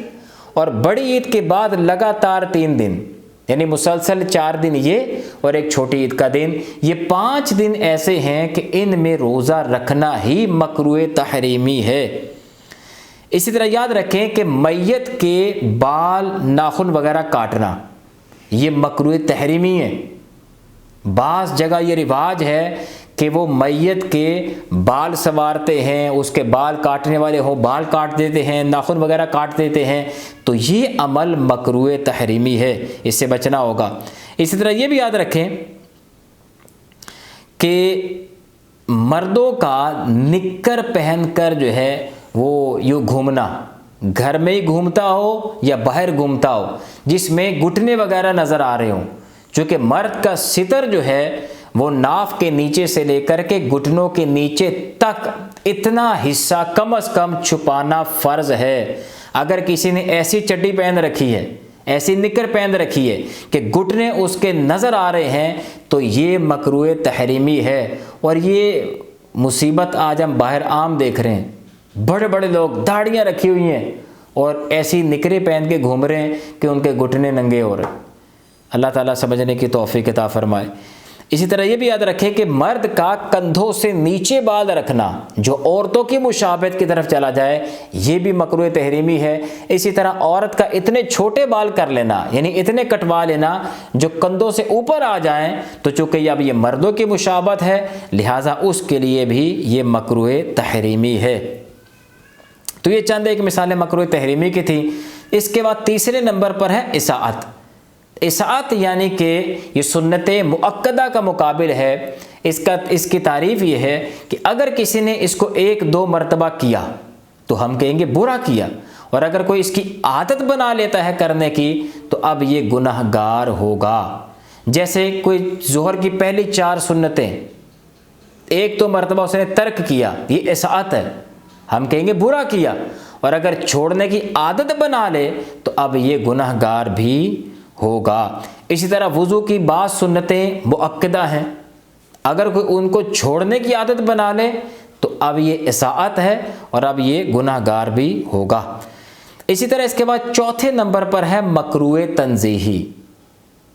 اور بڑی عید کے بعد لگاتار 3 دن، یعنی مسلسل 4 دن یہ اور ایک چھوٹی عید کا دن، یہ 5 دن ایسے ہیں کہ ان میں روزہ رکھنا ہی مکروہ تحریمی ہے۔ اسی طرح یاد رکھیں کہ میت کے بال ناخن وغیرہ کاٹنا یہ مکروہ تحریمی ہے۔ بعض جگہ یہ رواج ہے کہ وہ میت کے بال سنوارتے ہیں، اس کے بال کاٹنے والے ہوں بال کاٹ دیتے ہیں، ناخن وغیرہ کاٹ دیتے ہیں، تو یہ عمل مکروہ تحریمی ہے، اس سے بچنا ہوگا۔ اسی طرح یہ بھی یاد رکھیں کہ مردوں کا نکر پہن کر جو ہے وہ یوں گھومنا، گھر میں ہی گھومتا ہو یا باہر گھومتا ہو، جس میں گھٹنے وغیرہ نظر آ رہے ہوں، چونکہ مرد کا ستر جو ہے وہ ناف کے نیچے سے لے کر کے گھٹنوں کے نیچے تک اتنا حصہ کم از کم چھپانا فرض ہے۔ اگر کسی نے ایسی چڈی پہن رکھی ہے، ایسی نکر پہن رکھی ہے کہ گھٹنے اس کے نظر آ رہے ہیں تو یہ مکروہ تحریمی ہے۔ اور یہ مصیبت آج ہم باہر عام دیکھ رہے ہیں، بڑے بڑے لوگ داڑھیاں رکھی ہوئی ہیں اور ایسی نکریں پہن کے گھوم رہے ہیں کہ ان کے گھٹنے ننگے ہو رہے ہیں۔ اللہ تعالیٰ سمجھنے کی توفیق عطا فرمائے۔ اسی طرح یہ بھی یاد رکھیں کہ مرد کا کندھوں سے نیچے بال رکھنا جو عورتوں کی مشابہت کی طرف چلا جائے یہ بھی مکروہ تحریمی ہے۔ اسی طرح عورت کا اتنے چھوٹے بال کر لینا، یعنی اتنے کٹوا لینا جو کندھوں سے اوپر آ جائیں، تو چونکہ اب یہ مردوں کی مشابہت ہے لہٰذا اس کے لیے بھی یہ مکروہ تحریمی ہے۔ تو یہ چند ایک مثالیں مکروہ تحریمی کی تھی۔ اس کے بعد تیسرے نمبر پر ہے اساءت۔ اساءت یعنی کہ یہ سنت مؤکدہ کا مقابل ہے۔ اس کی تعریف یہ ہے کہ اگر کسی نے اس کو 1-2 مرتبہ کیا تو ہم کہیں گے برا کیا، اور اگر کوئی اس کی عادت بنا لیتا ہے کرنے کی تو اب یہ گناہ گار ہوگا۔ جیسے کوئی ظہر کی پہلی 4 سنتیں 1-2 مرتبہ اس نے ترک کیا، یہ اساءت ہے، ہم کہیں گے برا کیا، اور اگر چھوڑنے کی عادت بنا لے تو اب یہ گناہ گار بھی ہوگا۔ اسی طرح وضو کی بعض سنتیں مؤکدہ ہیں، اگر کوئی ان کو چھوڑنے کی عادت بنا لے تو اب یہ اساءت ہے اور اب یہ گناہ گار بھی ہوگا۔ اسی طرح اس کے بعد چوتھے نمبر پر ہے مکروہ تنزیہی۔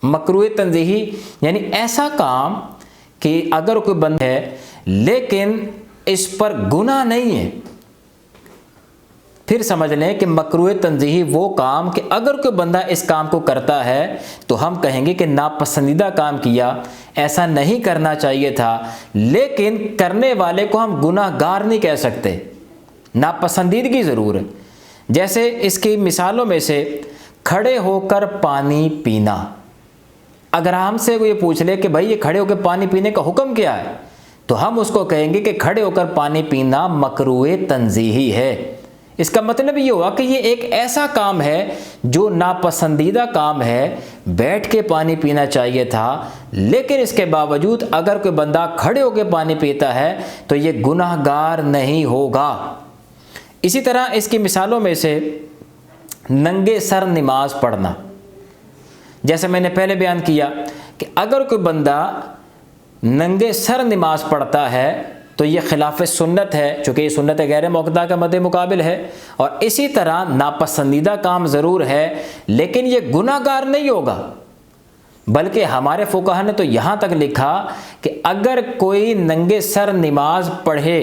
مکروہ تنزیہی یعنی ایسا کام کہ اگر کوئی بندہ ہے لیکن اس پر گناہ نہیں ہے، پھر سمجھ لیں کہ مکروہ تنزیہی وہ کام کہ اگر کوئی بندہ اس کام کو کرتا ہے تو ہم کہیں گے کہ ناپسندیدہ کام کیا، ایسا نہیں کرنا چاہیے تھا، لیکن کرنے والے کو ہم گناہ گار نہیں کہہ سکتے، ناپسندیدگی ضرور ہے۔ جیسے اس کی مثالوں میں سے کھڑے ہو کر پانی پینا۔ اگر ہم سے کوئی پوچھ لے کہ بھائی یہ کھڑے ہو کے پانی پینے کا حکم کیا ہے، تو ہم اس کو کہیں گے کہ کھڑے ہو کر پانی پینا مکروہ تنزیہی ہے۔ اس کا مطلب یہ ہوا کہ یہ ایک ایسا کام ہے جو ناپسندیدہ کام ہے، بیٹھ کے پانی پینا چاہیے تھا، لیکن اس کے باوجود اگر کوئی بندہ کھڑے ہو کے پانی پیتا ہے تو یہ گناہ گار نہیں ہوگا۔ اسی طرح اس کی مثالوں میں سے ننگے سر نماز پڑھنا۔ جیسے میں نے پہلے بیان کیا کہ اگر کوئی بندہ ننگے سر نماز پڑھتا ہے تو یہ خلاف سنت ہے، چونکہ یہ سنت غیر موقدہ کا مد مقابل ہے. اور اسی طرح ناپسندیدہ کام ضرور ہے لیکن یہ گناہ گار نہیں ہوگا، بلکہ ہمارے فقہا نے تو یہاں تک لکھا کہ اگر کوئی ننگے سر نماز پڑھے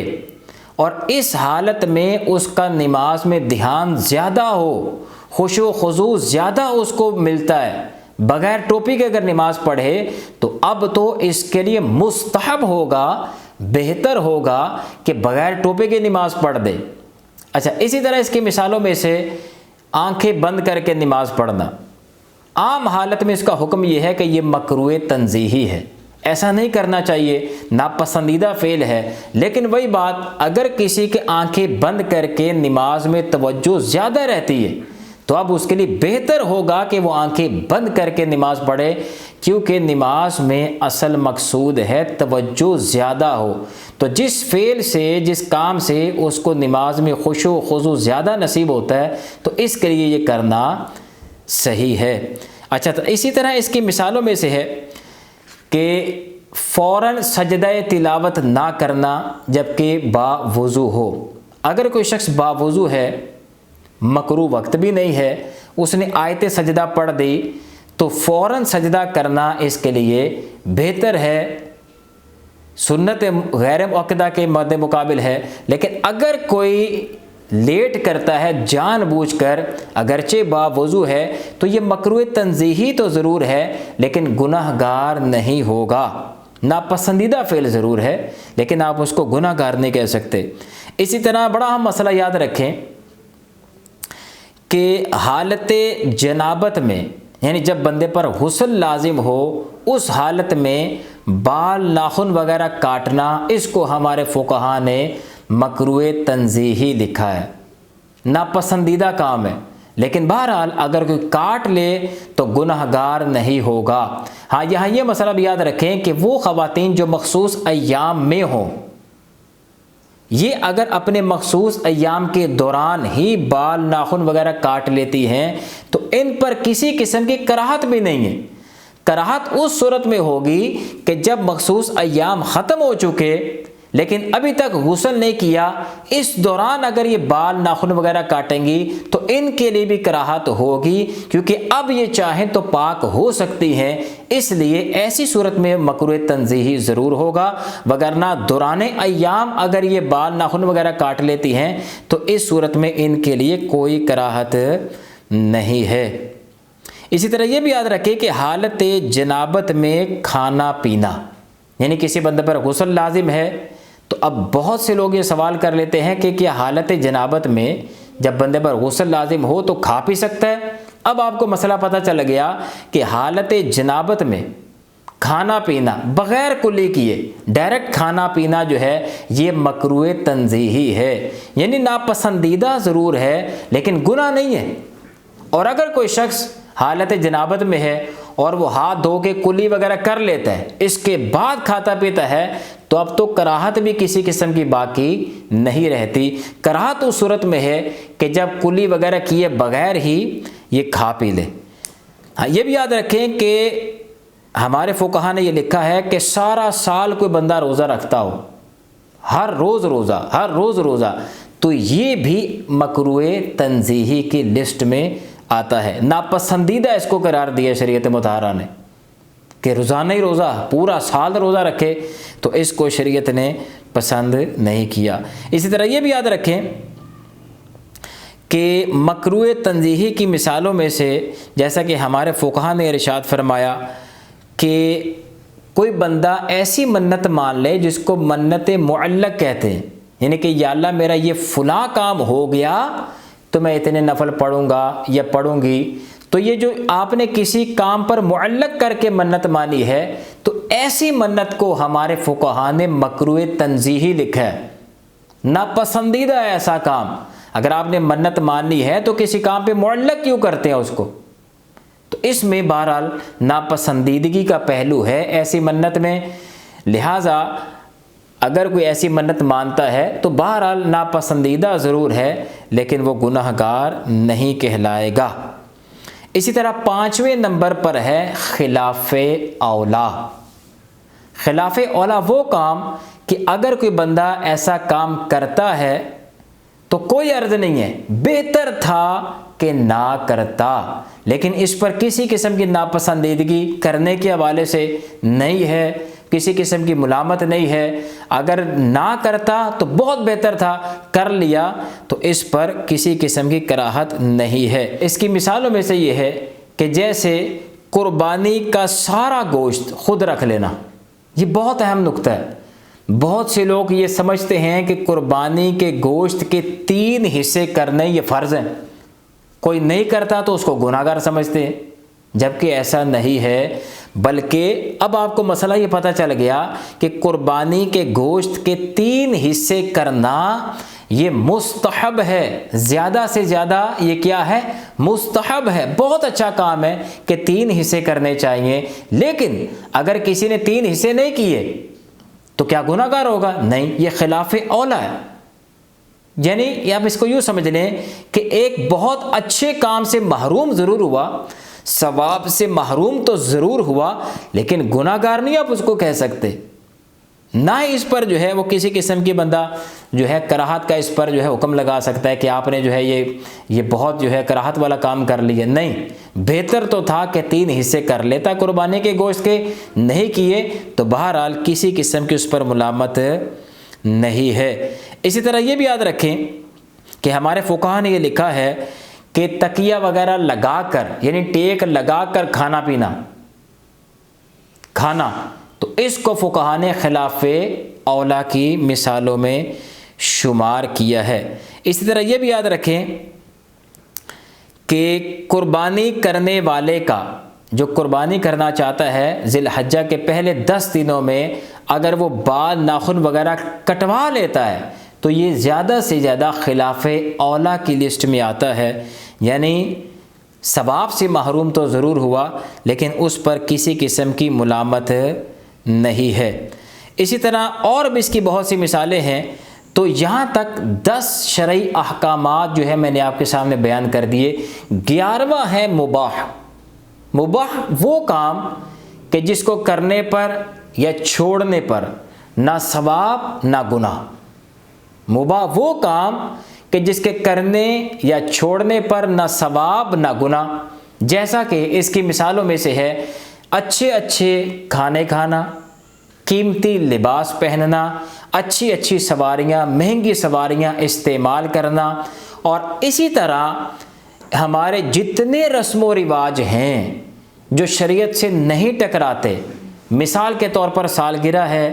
اور اس حالت میں اس کا نماز میں دھیان زیادہ ہو، خشوع و خضوع زیادہ اس کو ملتا ہے، بغیر ٹوپی کے اگر نماز پڑھے تو اب تو اس کے لیے مستحب ہوگا، بہتر ہوگا کہ بغیر ٹوپی کی نماز پڑھ دے. اچھا، اسی طرح اس کی مثالوں میں سے آنکھیں بند کر کے نماز پڑھنا، عام حالت میں اس کا حکم یہ ہے کہ یہ مکروہ تنزیہی ہے، ایسا نہیں کرنا چاہیے، ناپسندیدہ فعل ہے. لیکن وہی بات، اگر کسی کے آنکھیں بند کر کے نماز میں توجہ زیادہ رہتی ہے تو اب اس کے لیے بہتر ہوگا کہ وہ آنکھیں بند کر کے نماز پڑھے، کیونکہ نماز میں اصل مقصود ہے توجہ زیادہ ہو. تو جس فعل سے، جس کام سے اس کو نماز میں خشوع و خضوع زیادہ نصیب ہوتا ہے تو اس کے لیے یہ کرنا صحیح ہے. اچھا، تو اسی طرح اس کی مثالوں میں سے ہے کہ فوراً سجدہ تلاوت نہ کرنا جبکہ باوضو ہو. اگر کوئی شخص باوضو ہے، مکروہ وقت بھی نہیں ہے، اس نے آیت سجدہ پڑھ دی تو فوراً سجدہ کرنا اس کے لیے بہتر ہے، سنت غیر مؤکدہ کے مد مقابل ہے. لیکن اگر کوئی لیٹ کرتا ہے جان بوجھ کر، اگرچہ باوضو ہے، تو یہ مکروہ تنزیہی تو ضرور ہے لیکن گناہ گار نہیں ہوگا. ناپسندیدہ فعل ضرور ہے لیکن آپ اس کو گناہ گار نہیں کہہ سکتے. اسی طرح بڑا اہم مسئلہ یاد رکھیں کہ حالت جنابت میں، یعنی جب بندے پر غسل لازم ہو، اس حالت میں بال ناخن وغیرہ کاٹنا، اس کو ہمارے فقہا نے مکروہ تنزیہی لکھا ہے، ناپسندیدہ کام ہے. لیکن بہرحال اگر کوئی کاٹ لے تو گناہ گار نہیں ہوگا. ہاں، یہاں یہ مسئلہ بھی یاد رکھیں کہ وہ خواتین جو مخصوص ایام میں ہوں، یہ اگر اپنے مخصوص ایام کے دوران ہی بال ناخن وغیرہ کاٹ لیتی ہیں تو ان پر کسی قسم کی کراہت بھی نہیں ہے. کراہت اس صورت میں ہوگی کہ جب مخصوص ایام ختم ہو چکے لیکن ابھی تک غسل نہیں کیا، اس دوران اگر یہ بال ناخن وغیرہ کاٹیں گی تو ان کے لیے بھی کراہت ہوگی، کیونکہ اب یہ چاہیں تو پاک ہو سکتی ہیں. اس لیے ایسی صورت میں مکروہ تنزیہی ضرور ہوگا، وگرنہ دوران ایام اگر یہ بال ناخن وغیرہ کاٹ لیتی ہیں تو اس صورت میں ان کے لیے کوئی کراہت نہیں ہے. اسی طرح یہ بھی یاد رکھیں کہ حالت جنابت میں کھانا پینا، یعنی کسی بندے پر غسل لازم ہے تو اب بہت سے لوگ یہ سوال کر لیتے ہیں کہ کیا حالت جنابت میں جب بندے پر غسل لازم ہو تو کھا پی سکتا ہے؟ اب آپ کو مسئلہ پتہ چل گیا کہ حالت جنابت میں کھانا پینا بغیر کلی کیے ڈائریکٹ کھانا پینا جو ہے یہ مکروہ تنزیہی ہے، یعنی ناپسندیدہ ضرور ہے لیکن گناہ نہیں ہے. اور اگر کوئی شخص حالت جنابت میں ہے اور وہ ہاتھ دھو کے کلی وغیرہ کر لیتا ہے، اس کے بعد کھاتا پیتا ہے، تو اب تو کراہت بھی کسی قسم کی باقی نہیں رہتی. کراہت اس صورت میں ہے کہ جب کلی وغیرہ کیے بغیر ہی یہ کھا پی لے. ہاں، یہ بھی یاد رکھیں کہ ہمارے فقہا نے یہ لکھا ہے کہ سارا سال کوئی بندہ روزہ رکھتا ہو، ہر روز روزہ، تو یہ بھی مکروہ تنزیہی کی لسٹ میں آتا ہے. ناپسندیدہ اس کو قرار دیا شریعت مطہرہ نے کہ روزانہ ہی روزہ، پورا سال روزہ رکھے، تو اس کو شریعت نے پسند نہیں کیا. اسی طرح یہ بھی یاد رکھیں کہ مکروہ تنزیہی کی مثالوں میں سے جیسا کہ ہمارے فقہا نے ارشاد فرمایا کہ کوئی بندہ ایسی منت مان لے جس کو منت معلق کہتے ہیں، یعنی کہ یا اللہ میرا یہ فلاں کام ہو گیا تو میں اتنے نفل پڑھوں گا یا پڑھوں گی. تو یہ جو آپ نے کسی کام پر معلق کر کے منت مانی ہے تو ایسی منت کو ہمارے فقہا نے مکروہ تنزیہی لکھا ہے، ناپسندیدہ ہے ایسا کام. اگر آپ نے منت مانی ہے تو کسی کام پہ معلق کیوں کرتے ہیں اس کو؟ تو اس میں بہرحال ناپسندیدگی کا پہلو ہے ایسی منت میں. لہٰذا اگر کوئی ایسی منت مانتا ہے تو بہرحال ناپسندیدہ ضرور ہے لیکن وہ گناہ گار نہیں کہلائے گا. اسی طرح 5ویں نمبر پر ہے خلاف اولا. خلاف اولا وہ کام کہ اگر کوئی بندہ ایسا کام کرتا ہے تو کوئی عرض نہیں ہے، بہتر تھا کہ نہ کرتا، لیکن اس پر کسی قسم کی ناپسندیدگی کرنے کے حوالے سے نہیں ہے، کسی قسم کی ملامت نہیں ہے۔ اگر نہ کرتا تو بہت بہتر تھا، کر لیا تو اس پر کسی قسم کی کراہت نہیں ہے۔ اس کی مثالوں میں سے یہ ہے کہ جیسے قربانی کا سارا گوشت خود رکھ لینا، یہ بہت اہم نقطہ ہے۔ بہت سے لوگ یہ سمجھتے ہیں کہ قربانی کے گوشت کے 3 حصے کرنے یہ فرض ہیں، کوئی نہیں کرتا تو اس کو گناہ گار سمجھتے ہیں، جبکہ ایسا نہیں ہے، بلکہ اب آپ کو مسئلہ یہ پتہ چل گیا کہ قربانی کے گوشت کے 3 حصے کرنا یہ مستحب ہے، زیادہ سے زیادہ یہ کیا ہے؟ مستحب ہے، بہت اچھا کام ہے کہ 3 حصے کرنے چاہیے۔ لیکن اگر کسی نے 3 حصے نہیں کیے تو کیا گناہ گار ہوگا؟ نہیں، یہ خلاف اولا ہے۔ یعنی آپ اس کو یوں سمجھ لیں کہ ایک بہت اچھے کام سے محروم ضرور ہوا، ثواب سے محروم تو ضرور ہوا، لیکن گناہ گار نہیں آپ اس کو کہہ سکتے، نہ ہی اس پر جو ہے وہ کسی قسم کی بندہ جو ہے کراہت کا اس پر جو ہے حکم لگا سکتا ہے کہ آپ نے جو ہے یہ بہت جو ہے کراہت والا کام کر لیا۔ نہیں، بہتر تو تھا کہ 3 حصے کر لیتا قربانی کے گوشت کے، نہیں کیے تو بہرحال کسی قسم کی اس پر ملامت نہیں ہے۔ اسی طرح یہ بھی یاد رکھیں کہ ہمارے فقہا نے یہ لکھا ہے کہ تکیہ وغیرہ لگا کر، یعنی ٹیک لگا کر کھانا پینا، کھانا، تو اس کو فقہا نے خلاف اولا کی مثالوں میں شمار کیا ہے۔ اسی طرح یہ بھی یاد رکھیں کہ قربانی کرنے والے کا، جو قربانی کرنا چاہتا ہے، ذی الحجہ کے پہلے 10 دنوں میں اگر وہ بال ناخن وغیرہ کٹوا لیتا ہے تو یہ زیادہ سے زیادہ خلاف اولا کی لسٹ میں آتا ہے، یعنی ثواب سے محروم تو ضرور ہوا لیکن اس پر کسی قسم کی ملامت نہیں ہے۔ اسی طرح اور بھی اس کی بہت سی مثالیں ہیں، تو یہاں تک 10 شرعی احکامات جو ہے میں نے آپ کے سامنے بیان کر دیے۔ 11واں ہے مباح۔ مباح وہ کام کہ جس کو کرنے پر یا چھوڑنے پر نہ ثواب نہ گناہ۔ مباح وہ کام کہ جس کے کرنے یا چھوڑنے پر نہ ثواب نہ گناہ، جیسا کہ اس کی مثالوں میں سے ہے اچھے اچھے کھانے کھانا، قیمتی لباس پہننا، اچھی اچھی سواریاں، مہنگی سواریاں استعمال کرنا، اور اسی طرح ہمارے جتنے رسم و رواج ہیں جو شریعت سے نہیں ٹکراتے، مثال کے طور پر سالگرہ ہے،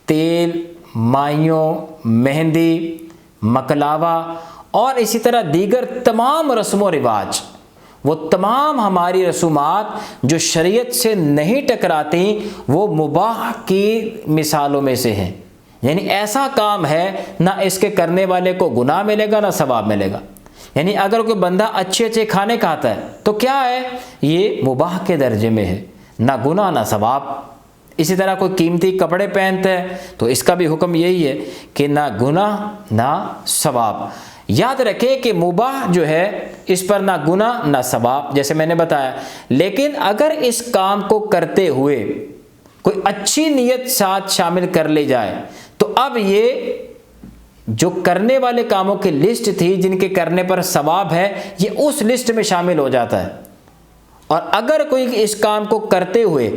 تیل، مائیوں، مہندی، مکلاوا، اور اسی طرح دیگر تمام رسم و رواج، وہ تمام ہماری رسومات جو شریعت سے نہیں ٹکراتی وہ مباح کی مثالوں میں سے ہیں۔ یعنی ایسا کام ہے نہ اس کے کرنے والے کو گناہ ملے گا نہ ثواب ملے گا۔ یعنی اگر کوئی بندہ اچھے اچھے کھانے کھاتا ہے تو کیا ہے؟ یہ مباح کے درجے میں ہے، نہ گناہ نہ ثواب۔ اسی طرح کوئی قیمتی کپڑے پہنتا ہے تو اس کا بھی حکم یہی ہے کہ نہ گناہ نہ ثواب۔ یاد رکھیں کہ مباح جو ہے اس پر نہ گناہ نہ ثواب، جیسے میں نے بتایا، لیکن اگر اس کام کو کرتے ہوئے کوئی اچھی نیت ساتھ شامل کر لی جائے تو اب یہ جو کرنے والے کاموں کی لسٹ تھی جن کے کرنے پر ثواب ہے، یہ اس لسٹ میں شامل ہو جاتا ہے۔ اور اگر کوئی اس کام کو کرتے ہوئے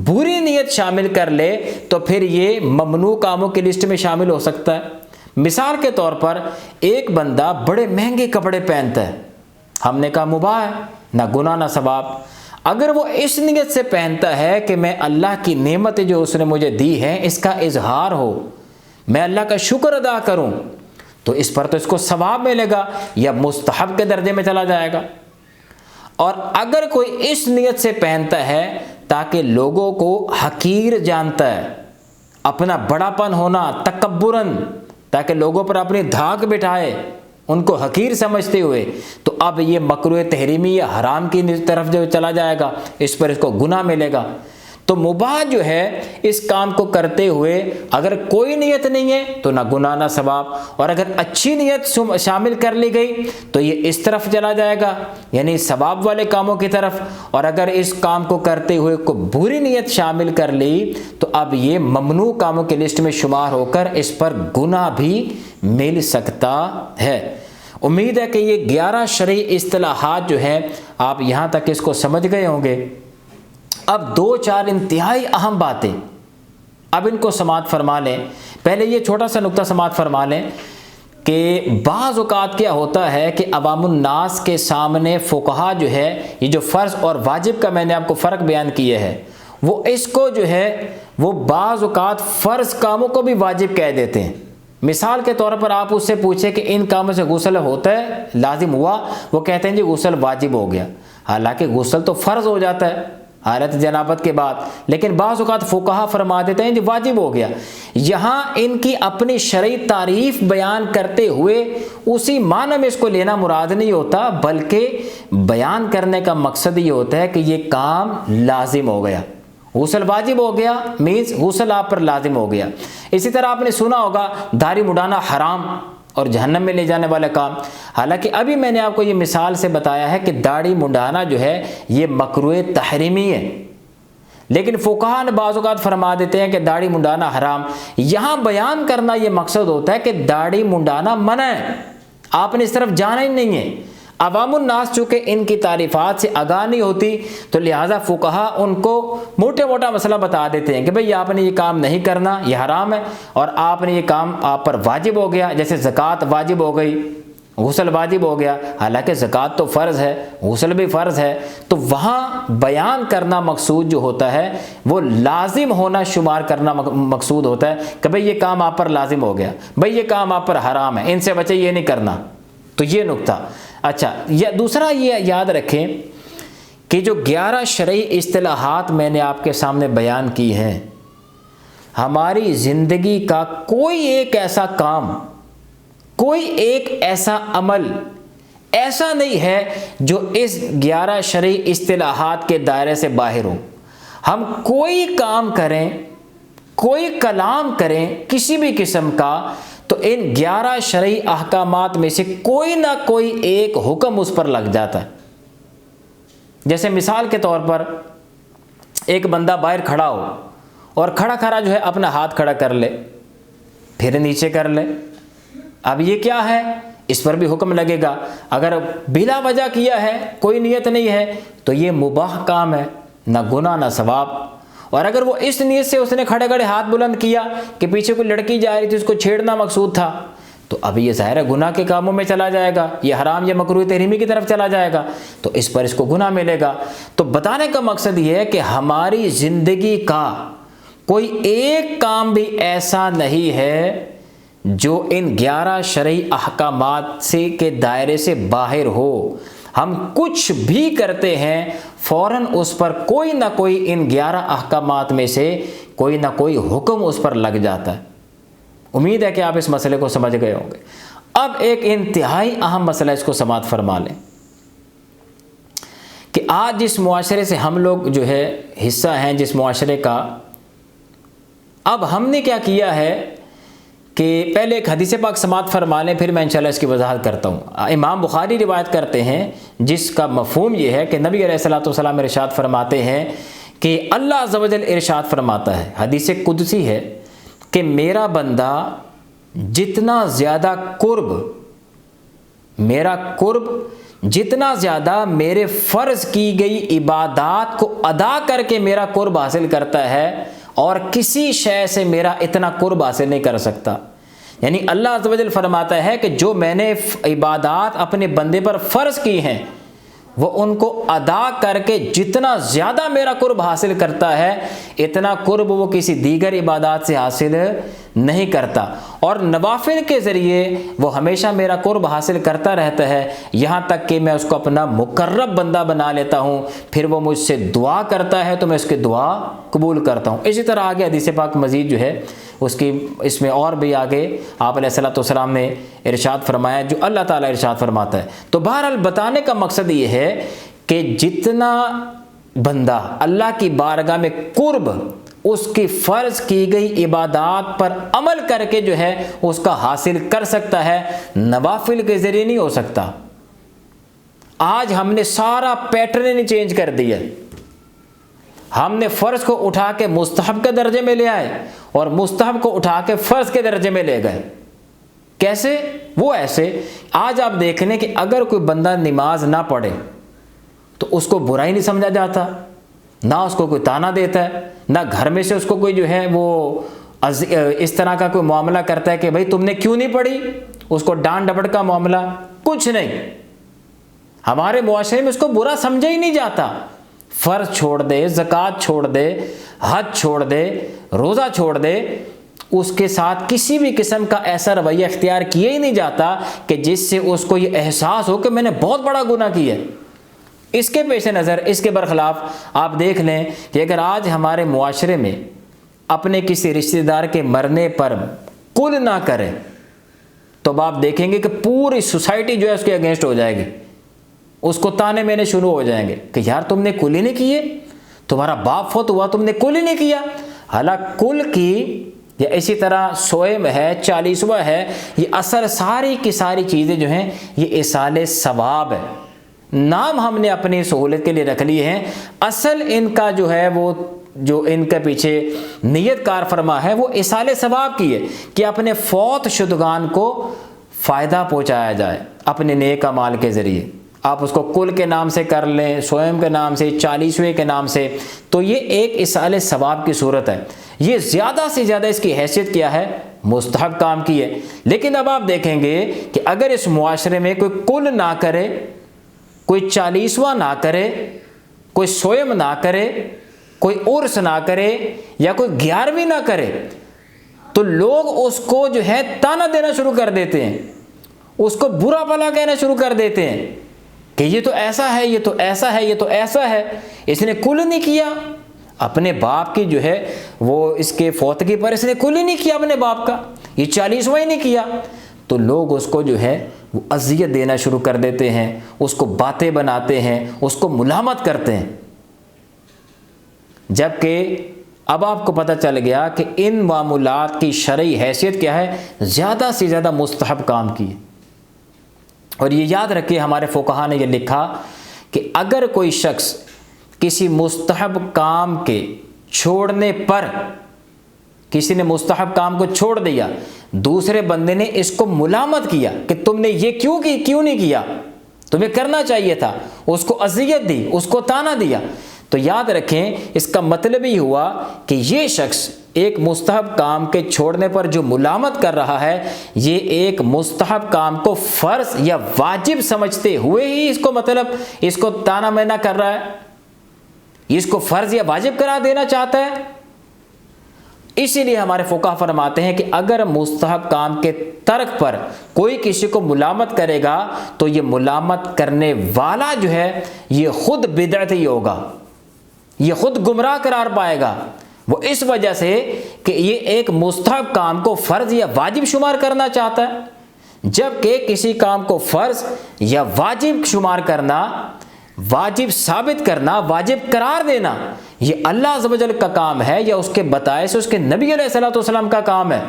بری نیت شامل کر لے تو پھر یہ ممنوع کاموں کی لسٹ میں شامل ہو سکتا ہے۔ مثال کے طور پر ایک بندہ بڑے مہنگے کپڑے پہنتا ہے، ہم نے کہا مباح ہے، نہ گناہ نہ ثواب۔ اگر وہ اس نیت سے پہنتا ہے کہ میں اللہ کی نعمتیں جو اس نے مجھے دی ہیں اس کا اظہار ہو، میں اللہ کا شکر ادا کروں، تو اس پر تو اس کو ثواب ملے گا یا مستحب کے درجے میں چلا جائے گا۔ اور اگر کوئی اس نیت سے پہنتا ہے تاکہ لوگوں کو حقیر جانتا ہے، اپنا بڑاپن ہونا، تکبراً، تاکہ لوگوں پر اپنی دھاک بٹھائے ان کو حقیر سمجھتے ہوئے، تو اب یہ مکروہ تحریمی یا حرام کی طرف جو چلا جائے گا، اس پر اس کو گناہ ملے گا۔ تو تو مباح جو ہے اس کام کو کرتے ہوئے اگر کوئی نیت نہیں ہے تو نہ گناہ نہ ثواب، اور اگر اچھی نیت شامل کر لی گئی تو یہ اس طرف چلا جائے گا، یعنی ثواب والے کاموں کی طرف، اور اگر اس کام کو کرتے ہوئے کوئی بری نیت شامل کر لی تو اب یہ ممنوع کاموں کی لسٹ میں شمار ہو کر اس پر گناہ بھی مل سکتا ہے۔ امید ہے کہ یہ 11 شرعی اصطلاحات جو ہیں آپ یہاں تک اس کو سمجھ گئے ہوں گے۔ اب 2-4 انتہائی اہم باتیں اب ان کو سماعت فرما لیں۔ پہلے یہ چھوٹا سا نقطہ سماعت فرما لیں کہ بعض اوقات کیا ہوتا ہے کہ عوام الناس کے سامنے فقہا جو ہے یہ جو فرض اور واجب کا میں نے آپ کو فرق بیان کیا ہے، وہ اس کو جو ہے وہ بعض اوقات فرض کاموں کو بھی واجب کہہ دیتے ہیں۔ مثال کے طور پر آپ اس سے پوچھیں کہ ان کاموں سے غسل ہوتا ہے، لازم ہوا، وہ کہتے ہیں جی غسل واجب ہو گیا، حالانکہ غسل تو فرض ہو جاتا ہے حالت جنابت کے بعد، لیکن بعض اوقات فقہا فرما دیتے ہیں جی واجب ہو گیا۔ یہاں ان کی اپنی شرعی تعریف بیان کرتے ہوئے اسی معنی میں اس کو لینا مراد نہیں ہوتا، بلکہ بیان کرنے کا مقصد یہ ہوتا ہے کہ یہ کام لازم ہو گیا، غسل واجب ہو گیا، مینز غسل آپ پر لازم ہو گیا۔ اسی طرح آپ نے سنا ہوگا داڑھی مڈانا حرام اور جہنم میں لے جانے والا کام، حالانکہ ابھی میں نے آپ کو یہ مثال سے بتایا ہے کہ داڑھی منڈانا جو ہے یہ مکروہ تحریمی ہے، لیکن فقہا نے بعض اوقات فرما دیتے ہیں کہ داڑھی منڈانا حرام۔ یہاں بیان کرنا یہ مقصد ہوتا ہے کہ داڑھی منڈانا منع ہے، آپ نے اس طرف جانا ہی نہیں ہے۔ عوام الناس چونکہ ان کی تعریفات سے آگاہ نہیں ہوتی تو لہٰذا فقہا ان کو موٹے موٹا مسئلہ بتا دیتے ہیں کہ بھئی آپ نے یہ کام نہیں کرنا، یہ حرام ہے، اور آپ نے یہ کام آپ پر واجب ہو گیا، جیسے زکوٰۃ واجب ہو گئی، غسل واجب ہو گیا، حالانکہ زکوٰۃ تو فرض ہے، غسل بھی فرض ہے۔ تو وہاں بیان کرنا مقصود جو ہوتا ہے وہ لازم ہونا شمار کرنا مقصود ہوتا ہے کہ بھئی یہ کام آپ پر لازم ہو گیا، بھئی یہ کام آپ پر حرام ہے، ان سے بچے، یہ نہیں کرنا۔ تو یہ نقطہ اچھا۔ دوسرا یہ یاد رکھیں کہ جو 11 شرعی اصطلاحات میں نے آپ کے سامنے بیان کی ہیں، ہماری زندگی کا کوئی ایک ایسا کام، کوئی ایک ایسا عمل ایسا نہیں ہے جو اس 11 شرعی اصطلاحات کے دائرے سے باہر ہو۔ ہم کوئی کام کریں، کوئی کلام کریں کسی بھی قسم کا، تو ان 11 شرعی احکامات میں سے کوئی نہ کوئی ایک حکم اس پر لگ جاتا ہے۔ جیسے مثال کے طور پر ایک بندہ باہر کھڑا ہو اور کھڑا کھڑا جو ہے اپنا ہاتھ کھڑا کر لے، پھر نیچے کر لے، اب یہ کیا ہے؟ اس پر بھی حکم لگے گا۔ اگر بلا وجہ کیا ہے، کوئی نیت نہیں ہے، تو یہ مباح کام ہے، نہ گناہ نہ ثواب۔ اور اگر وہ اس نیت سے اس نے کھڑے کھڑے ہاتھ بلند کیا کہ پیچھے کوئی لڑکی جا رہی تھی، اس کو چھیڑنا مقصود تھا، تو اب یہ ظاہر ہے گناہ کے کاموں میں چلا جائے گا، یہ حرام یا مکروہ تحریمی کی طرف چلا جائے گا، تو اس پر اس کو گناہ ملے گا۔ تو بتانے کا مقصد یہ ہے کہ ہماری زندگی کا کوئی ایک کام بھی ایسا نہیں ہے جو ان 11 شرعی احکامات سے کے دائرے سے باہر ہو۔ ہم کچھ بھی کرتے ہیں فوراً اس پر کوئی نہ کوئی ان 11 احکامات میں سے کوئی نہ کوئی حکم اس پر لگ جاتا ہے۔ امید ہے کہ آپ اس مسئلے کو سمجھ گئے ہوں گے۔ اب ایک انتہائی اہم مسئلہ اس کو سماعت فرما لیں کہ آج جس معاشرے سے ہم لوگ جو ہے حصہ ہیں، جس معاشرے کا، اب ہم نے کیا کیا ہے کہ پہلے ایک حدیث پاک سماعت فرما لیں، پھر میں انشاءاللہ اس کی وضاحت کرتا ہوں۔ امام بخاری روایت کرتے ہیں جس کا مفہوم یہ ہے کہ نبی علیہ الصلوۃ والسلام ارشاد فرماتے ہیں کہ اللہ عز و جل ارشاد فرماتا ہے، حدیث قدسی ہے کہ میرا بندہ جتنا زیادہ قرب جتنا زیادہ میرے فرض کی گئی عبادات کو ادا کر کے میرا قرب حاصل کرتا ہے، اور کسی شے سے میرا اتنا قرب حاصل نہیں کر سکتا۔ یعنی اللہ عز و جل فرماتا ہے کہ جو میں نے عبادات اپنے بندے پر فرض کی ہیں، وہ ان کو ادا کر کے جتنا زیادہ میرا قرب حاصل کرتا ہے، اتنا قرب وہ کسی دیگر عبادات سے حاصل نہیں کرتا، اور نوافل کے ذریعے وہ ہمیشہ میرا قرب حاصل کرتا رہتا ہے، یہاں تک کہ میں اس کو اپنا مقرب بندہ بنا لیتا ہوں، پھر وہ مجھ سے دعا کرتا ہے تو میں اس کی دعا قبول کرتا ہوں۔ اسی طرح آگے حدیث پاک مزید جو ہے اس میں اور بھی آگے آپ علیہ الصلوۃ والسلام نے ارشاد فرمایا جو اللہ تعالیٰ ارشاد فرماتا ہے۔ تو بہرحال بتانے کا مقصد یہ ہے کہ جتنا بندہ اللہ کی بارگاہ میں قرب اس کی فرض کی گئی عبادات پر عمل کر کے جو ہے اس کا حاصل کر سکتا ہے، نوافل کے ذریعے نہیں ہو سکتا۔ آج ہم نے سارا پیٹرن چینج کر دیا، ہم نے فرض کو اٹھا کے مستحب کے درجے میں لے آئے اور مستحب کو اٹھا کے فرض کے درجے میں لے گئے۔ کیسے؟ وہ ایسے، آج آپ دیکھ لیں کہ اگر کوئی بندہ نماز نہ پڑھے تو اس کو برا ہی نہیں سمجھا جاتا، نہ اس کو کوئی تانا دیتا ہے، نہ گھر میں سے اس کو کوئی جو ہے وہ اس طرح کا کوئی معاملہ کرتا ہے کہ بھائی تم نے کیوں نہیں پڑھی، اس کو ڈانٹ ڈپٹ کا معاملہ، کچھ نہیں۔ ہمارے معاشرے میں اس کو برا سمجھا ہی نہیں جاتا۔ فرض چھوڑ دے، زکوٰۃ چھوڑ دے، حج چھوڑ دے، روزہ چھوڑ دے، اس کے ساتھ کسی بھی قسم کا ایسا رویہ اختیار کیا ہی نہیں جاتا کہ جس سے اس کو یہ احساس ہو کہ میں نے بہت بڑا گناہ کیا ہے۔ اس کے پیش نظر، اس کے برخلاف آپ دیکھ لیں کہ اگر آج ہمارے معاشرے میں اپنے کسی رشتہ دار کے مرنے پر کل نہ کرے تو اب آپ دیکھیں گے کہ پوری سوسائٹی جو ہے اس کے اگینسٹ ہو جائے گی، اس کو تانے مینے شروع ہو جائیں گے کہ یار تم نے کل ہی نہیں کیے، تمہارا باپ فوت ہوا تم نے کل ہی نہیں کیا۔ حالانکہ کل کی یا اسی طرح سوئم ہے، 40واں ہے، یہ اثر ساری کی ساری چیزیں جو ہیں یہ ایصال ثواب ہے۔ نام ہم نے اپنی سہولت کے لیے رکھ لیے ہیں، اصل ان کا جو ہے وہ جو ان کے پیچھے نیت کار فرما ہے وہ ایصال ثواب کی ہے کہ اپنے فوت شدگان کو فائدہ پہنچایا جائے اپنے نیک اعمال کے ذریعے۔ آپ اس کو کل کے نام سے کر لیں، سوئم کے نام سے، 40ویں کے نام سے، تو یہ ایک ایصال ثواب کی صورت ہے۔ یہ زیادہ سے زیادہ اس کی حیثیت کیا ہے؟ مستحب کام کی ہے۔ لیکن اب آپ دیکھیں گے کہ اگر اس معاشرے میں کوئی کل نہ کرے، کوئی 40واں نہ کرے، کوئی سوئم نہ کرے، کوئی عرس نہ کرے یا کوئی 11ویں نہ کرے تو لوگ اس کو جو ہے تانا دینا شروع کر دیتے ہیں، اس کو برا بھلا کہنا شروع کر دیتے ہیں کہ یہ تو ایسا ہے، یہ تو ایسا ہے، یہ تو ایسا ہے، اس نے کل نہیں کیا اپنے باپ کی جو ہے وہ اس کے فوتگی پر، اس نے کل ہی نہیں کیا اپنے باپ کا، یہ 40واں ہی نہیں کیا، تو لوگ اس کو جو ہے وہ اذیت دینا شروع کر دیتے ہیں، اس کو باتیں بناتے ہیں، اس کو ملامت کرتے ہیں۔ جبکہ اب آپ کو پتہ چل گیا کہ ان معاملات کی شرعی حیثیت کیا ہے؟ زیادہ سے زیادہ مستحب کام کی ہے۔ اور یہ یاد رکھیے، ہمارے فقہا نے یہ لکھا کہ اگر کوئی شخص کسی مستحب کام کے چھوڑنے پر، کسی نے مستحب کام کو چھوڑ دیا، دوسرے بندے نے اس کو ملامت کیا کہ تم نے یہ کیوں نہیں کیا، تمہیں کرنا چاہیے تھا، اس کو اذیت دی، اس کو تانا دیا، تو یاد رکھیں اس کا مطلب یہ ہوا کہ یہ شخص ایک مستحب کام کے چھوڑنے پر جو ملامت کر رہا ہے، یہ ایک مستحب کام کو فرض یا واجب سمجھتے ہوئے ہی اس کو مطلب اس کو تانا مینا کر رہا ہے، اس کو فرض یا واجب قرار دینا چاہتا ہے۔ اسی لیے ہمارے فقہا فرماتے ہیں کہ اگر مستحب کام کے ترک پر کوئی کسی کو ملامت کرے گا تو یہ ملامت کرنے والا جو ہے یہ خود بدعتی ہوگا، یہ خود گمراہ قرار پائے گا، وہ اس وجہ سے کہ یہ ایک مستحب کام کو فرض یا واجب شمار کرنا چاہتا ہے، جبکہ کسی کام کو فرض یا واجب شمار کرنا، واجب ثابت کرنا، واجب قرار دینا، یہ اللہ عز و جل کا کام ہے یا اس کے بتائے سے اس کے نبی علیہ الصلوۃ والسلام کا کام ہے،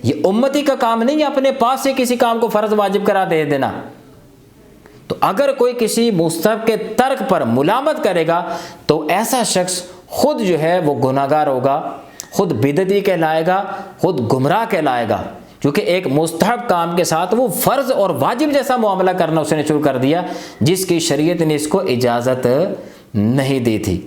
یہ امتی کا کام نہیں ہے اپنے پاس سے کسی کام کو فرض واجب قرار دے دینا۔ تو اگر کوئی کسی مستحب کے ترک پر ملامت کرے گا تو ایسا شخص خود جو ہے وہ گناہگار ہوگا، خود بدعتی کہلائے گا، خود گمراہ کہلائے گا، کیونکہ ایک مستحب کام کے ساتھ وہ فرض اور واجب جیسا معاملہ کرنا اس نے شروع کر دیا جس کی شریعت نے اس کو اجازت نہیں دی تھی۔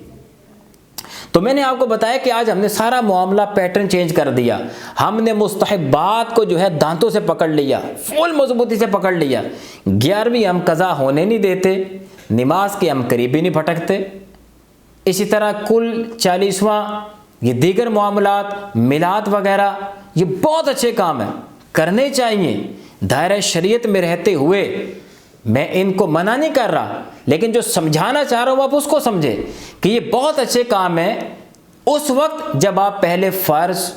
تو میں نے آپ کو بتایا کہ آج ہم نے سارا معاملہ پیٹرن چینج کر دیا، ہم نے مستحبات کو جو ہے دانتوں سے پکڑ لیا، فل مضبوطی سے پکڑ لیا، 11ویں ہم قضا ہونے نہیں دیتے، نماز کے ہم قریب ہی نہیں پھٹکتے، اسی طرح کل 40واں، یہ دیگر معاملات، میلاد وغیرہ، یہ بہت اچھے کام ہیں، کرنے چاہیے دائرہ شریعت میں رہتے ہوئے، میں ان کو منع نہیں کر رہا، لیکن جو سمجھانا چاہ رہا ہوں آپ اس کو سمجھے کہ یہ بہت اچھے کام ہیں اس وقت جب آپ پہلے فرض،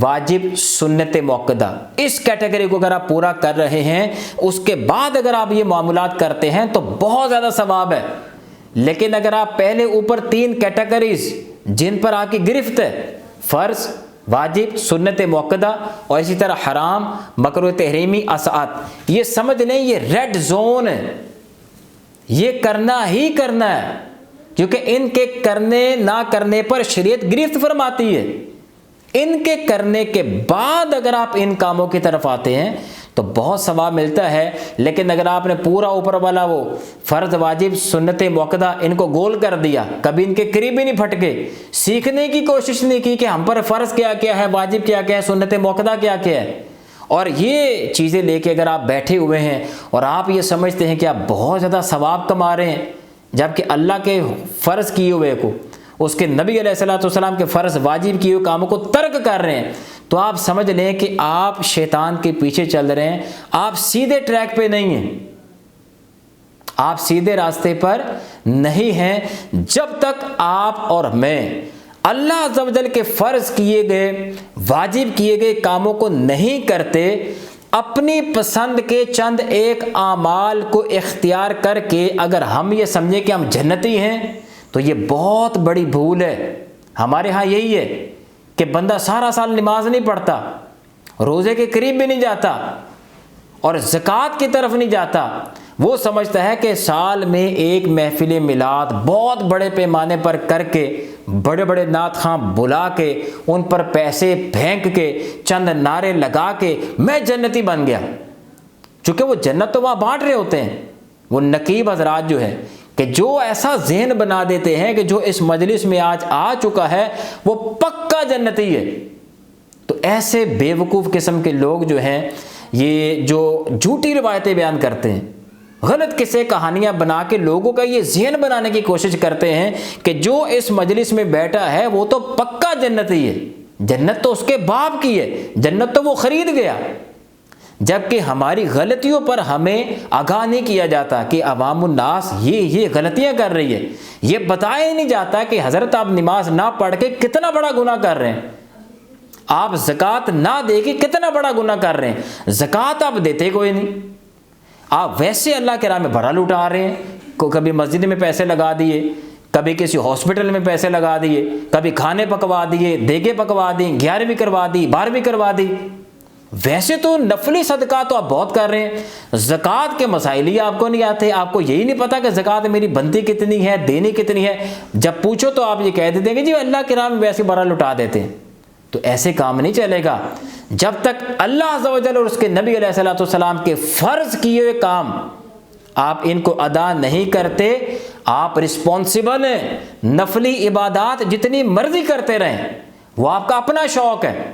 واجب، سنت موقدہ اس کیٹیگری کو اگر آپ پورا کر رہے ہیں، اس کے بعد اگر آپ یہ معاملات کرتے ہیں تو بہت زیادہ ثواب ہے، لیکن اگر آپ پہلے اوپر 3 کیٹیگریز جن پر آپ کی گرفت ہے، فرض، واجب، سنت موقدہ اور اسی طرح حرام، مکروہ تحریمی، اسعات، یہ سمجھ لیں یہ ریڈ زون ہے، یہ کرنا ہی کرنا ہے، کیونکہ ان کے کرنے نہ کرنے پر شریعت گرفت فرماتی ہے۔ ان کے کرنے کے بعد اگر آپ ان کاموں کی طرف آتے ہیں تو بہت ثواب ملتا ہے، لیکن اگر آپ نے پورا اوپر والا وہ فرض، واجب، سنت موقدہ ان کو گول کر دیا، کبھی ان کے قریب ہی نہیں پھٹکے، سیکھنے کی کوشش نہیں کی کہ ہم پر فرض کیا کیا ہے، واجب کیا کیا ہے، سنت موقدہ کیا کیا ہے، اور یہ چیزیں لے کے اگر آپ بیٹھے ہوئے ہیں اور آپ یہ سمجھتے ہیں کہ آپ بہت زیادہ ثواب کما رہے ہیں، جبکہ اللہ کے فرض کیے ہوئے کو، اس کے نبی علیہ الصلوۃ والسلام کے فرض واجب کیے ہوئے کاموں کو ترک کر رہے ہیں، تو آپ سمجھ لیں کہ آپ شیطان کے پیچھے چل رہے ہیں، آپ سیدھے ٹریک پہ نہیں ہیں، آپ سیدھے راستے پر نہیں ہیں۔ جب تک آپ اور میں اللہ عز و جل کے فرض کیے گئے، واجب کیے گئے کاموں کو نہیں کرتے، اپنی پسند کے چند ایک اعمال کو اختیار کر کے اگر ہم یہ سمجھیں کہ ہم جنتی ہیں تو یہ بہت بڑی بھول ہے۔ ہمارے ہاں یہی ہے کہ بندہ سارا سال نماز نہیں پڑھتا، روزے کے قریب بھی نہیں جاتا اور زکوٰۃ کی طرف نہیں جاتا، وہ سمجھتا ہے کہ سال میں ایک محفل میلاد بہت بڑے پیمانے پر کر کے، بڑے بڑے نعت خواں بلا کے، ان پر پیسے پھینک کے، چند نعرے لگا کے میں جنتی بن گیا، چونکہ وہ جنت تو وہاں بانٹ رہے ہوتے ہیں، وہ نقیب حضرات جو ہے کہ جو ایسا ذہن بنا دیتے ہیں کہ جو اس مجلس میں آج آ چکا ہے وہ پکا جنتی ہے۔ تو ایسے بے وقوف قسم کے لوگ جو ہیں، یہ جو جھوٹی روایتیں بیان کرتے ہیں، غلط قصے کہانیاں بنا کے لوگوں کا یہ ذہن بنانے کی کوشش کرتے ہیں کہ جو اس مجلس میں بیٹھا ہے وہ تو پکا جنتی ہے، جنت تو اس کے باپ کی ہے، جنت تو وہ خرید گیا، جبکہ ہماری غلطیوں پر ہمیں آگاہ نہیں کیا جاتا کہ عوام الناس یہ غلطیاں کر رہی ہے، یہ بتایا ہی نہیں جاتا کہ حضرت آپ نماز نہ پڑھ کے کتنا بڑا گناہ کر رہے ہیں، آپ زکوٰۃ نہ دے کے کتنا بڑا گناہ کر رہے ہیں، زکوٰۃ آپ دیتے کوئی نہیں، آپ ویسے اللہ کے راہ میں بھرا لٹا رہے ہیں، کبھی مسجد میں پیسے لگا دیے، کبھی کسی ہاسپٹل میں پیسے لگا دیے، کبھی کھانے پکوا دیے، دیگیں پکوا دی، 11ویں کروا دی، 12ویں کروا دی، ویسے تو نفلی صدقات تو آپ بہت کر رہے ہیں، زکوٰۃ کے مسائل ہی آپ کو نہیں آتے، آپ کو یہی نہیں پتا کہ زکوٰۃ میری بنتی کتنی ہے، دینی کتنی ہے، جب پوچھو تو آپ یہ کہہ دیتے ہیں کہ جی اللہ کے راہ میں ویسے بڑا لٹا دیتے ہیں۔ تو ایسے کام نہیں چلے گا، جب تک اللہ عز و جل اور اس کے نبی علیہ الصلوۃ والسلام کے فرض کیے ہوئے کام آپ ان کو ادا نہیں کرتے، آپ رسپانسبل ہیں، نفلی عبادات جتنی مرضی کرتے رہیں، وہ آپ کا اپنا شوق ہے،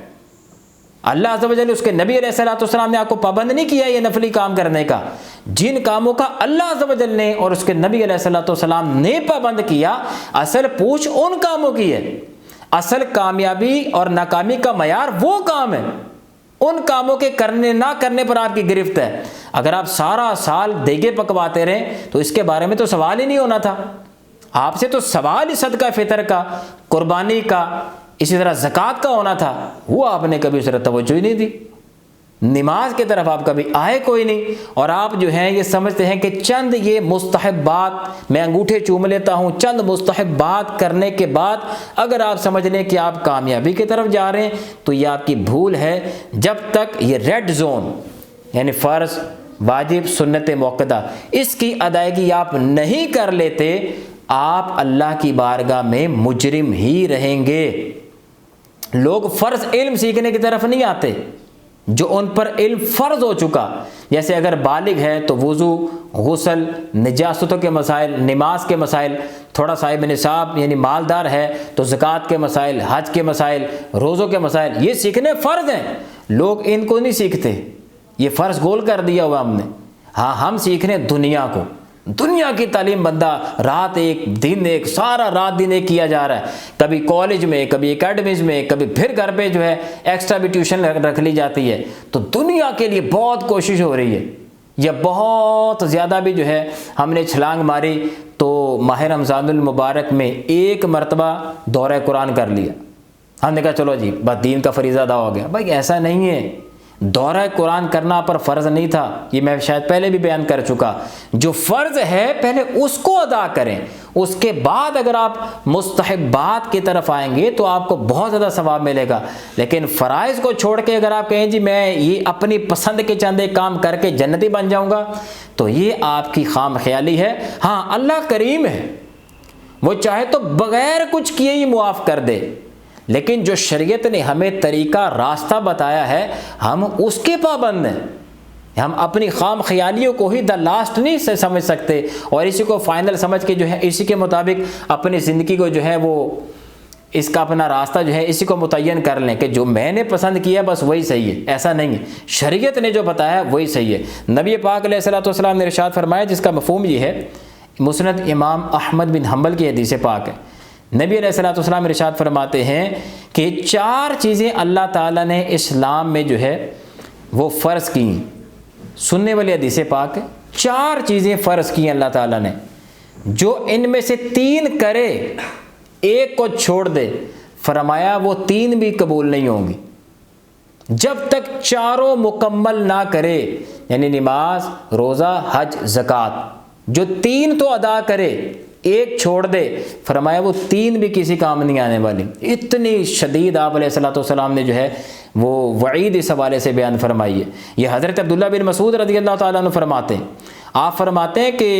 اللہ عز و جل اس کے نبی علیہ الصلوۃ والسلام نے آپ کو پابند نہیں کیا یہ نفلی کام کرنے کا، جن کاموں کا اللہ عز و جل نے اور اس کے نبی علیہ الصلوۃ والسلام نے پابند کیا، اصل پوچھ ان کاموں کی ہے، اصل کامیابی اور ناکامی کا معیار وہ کام ہے، ان کاموں کے کرنے نہ کرنے پر آپ کی گرفت ہے۔ اگر آپ سارا سال دیگے پکواتے رہیں تو اس کے بارے میں تو سوال ہی نہیں ہونا تھا، آپ سے تو سوال ہی صدقہ فطر کا، قربانی کا، اسی طرح زکوٰۃ کا ہونا تھا، وہ آپ نے کبھی اس طرح توجہ ہی نہیں دی، نماز کی طرف آپ کبھی آئے کوئی نہیں، اور آپ جو ہیں یہ سمجھتے ہیں کہ چند یہ مستحبات میں انگوٹھے چوم لیتا ہوں، چند مستحبات کرنے کے بعد اگر آپ سمجھ لیں کہ آپ کامیابی کی طرف جا رہے ہیں تو یہ آپ کی بھول ہے۔ جب تک یہ ریڈ زون یعنی فرض، واجب، سنت موقدہ اس کی ادائیگی آپ نہیں کر لیتے، آپ اللہ کی بارگاہ میں مجرم ہی رہیں گے۔ لوگ فرض علم سیکھنے کی طرف نہیں آتے، جو ان پر علم فرض ہو چکا، جیسے اگر بالغ ہے تو وضو، غسل، نجاستوں کے مسائل، نماز کے مسائل، تھوڑا صاحب نصاب یعنی مالدار ہے تو زکوٰۃ کے مسائل، حج کے مسائل، روزوں کے مسائل، یہ سیکھنے فرض ہیں، لوگ ان کو نہیں سیکھتے، یہ فرض گول کر دیا ہوا ہم نے۔ ہاں ہم سیکھ رہے ہیں دنیا کو، دنیا کی تعلیم بندہ رات ایک دن ایک، سارا رات دن ایک کیا جا رہا ہے، کبھی کالج میں، کبھی اکیڈمیز میں، کبھی پھر گھر پہ جو ہے ایکسٹرا بھی ٹیوشن رکھ لی جاتی ہے، تو دنیا کے لیے بہت کوشش ہو رہی ہے، یہ بہت زیادہ بھی جو ہے ہم نے چھلانگ ماری تو ماہ رمضان المبارک میں ایک مرتبہ دورہ قرآن کر لیا، ہم نے کہا چلو جی بس دین کا فریضہ ادا ہو گیا۔ بھائی ایسا نہیں ہے، دورہ قرآن کرنا پر فرض نہیں تھا، یہ میں شاید پہلے بھی بیان کر چکا۔ جو فرض ہے پہلے اس کو ادا کریں، اس کے بعد اگر آپ مستحبات کی طرف آئیں گے تو آپ کو بہت زیادہ ثواب ملے گا۔ لیکن فرائض کو چھوڑ کے اگر آپ کہیں جی میں یہ اپنی پسند کے چند ایک کام کر کے جنتی بن جاؤں گا، تو یہ آپ کی خام خیالی ہے۔ ہاں اللہ کریم ہے، وہ چاہے تو بغیر کچھ کیے ہی معاف کر دے، لیکن جو شریعت نے ہمیں طریقہ راستہ بتایا ہے ہم اس کے پابند ہیں۔ ہم اپنی خام خیالیوں کو ہی دا لاسٹ نہیں سمجھ سکتے اور اسی کو فائنل سمجھ کے جو ہے اسی کے مطابق اپنی زندگی کو جو ہے وہ اس کا اپنا راستہ جو ہے اسی کو متعین کر لیں کہ جو میں نے پسند کیا بس وہی صحیح ہے۔ ایسا نہیں ہے، شریعت نے جو بتایا وہی صحیح ہے۔ نبی پاک علیہ الصلوۃ والسلام نے ارشاد فرمایا، جس کا مفہوم یہ ہے، مسند امام احمد بن حنبل کی حدیث پاک ہے، نبی علیہ الصلوۃ والسلام ارشاد فرماتے ہیں کہ 4 چیزیں اللہ تعالیٰ نے اسلام میں جو ہے وہ فرض کی۔ سننے والی حدیث پاک ہے، 4 چیزیں فرض کی اللہ تعالیٰ نے، جو ان میں سے 3 کرے ایک کو چھوڑ دے، فرمایا وہ 3 بھی قبول نہیں ہوں گی جب تک 4 مکمل نہ کرے، یعنی نماز، روزہ، حج، زکوٰۃ، جو 3 تو ادا کرے ایک چھوڑ دے، فرمایا وہ 3 بھی کسی کام نہیں آنے والی۔ اتنی شدید آپ علیہ الصلوۃ والسلام نے جو ہے وہ وعید اس حوالے سے بیان فرمائی ہے۔ یہ حضرت عبداللہ بن مسعود رضی اللہ تعالیٰ عنہ فرماتے ہیں، آپ فرماتے ہیں کہ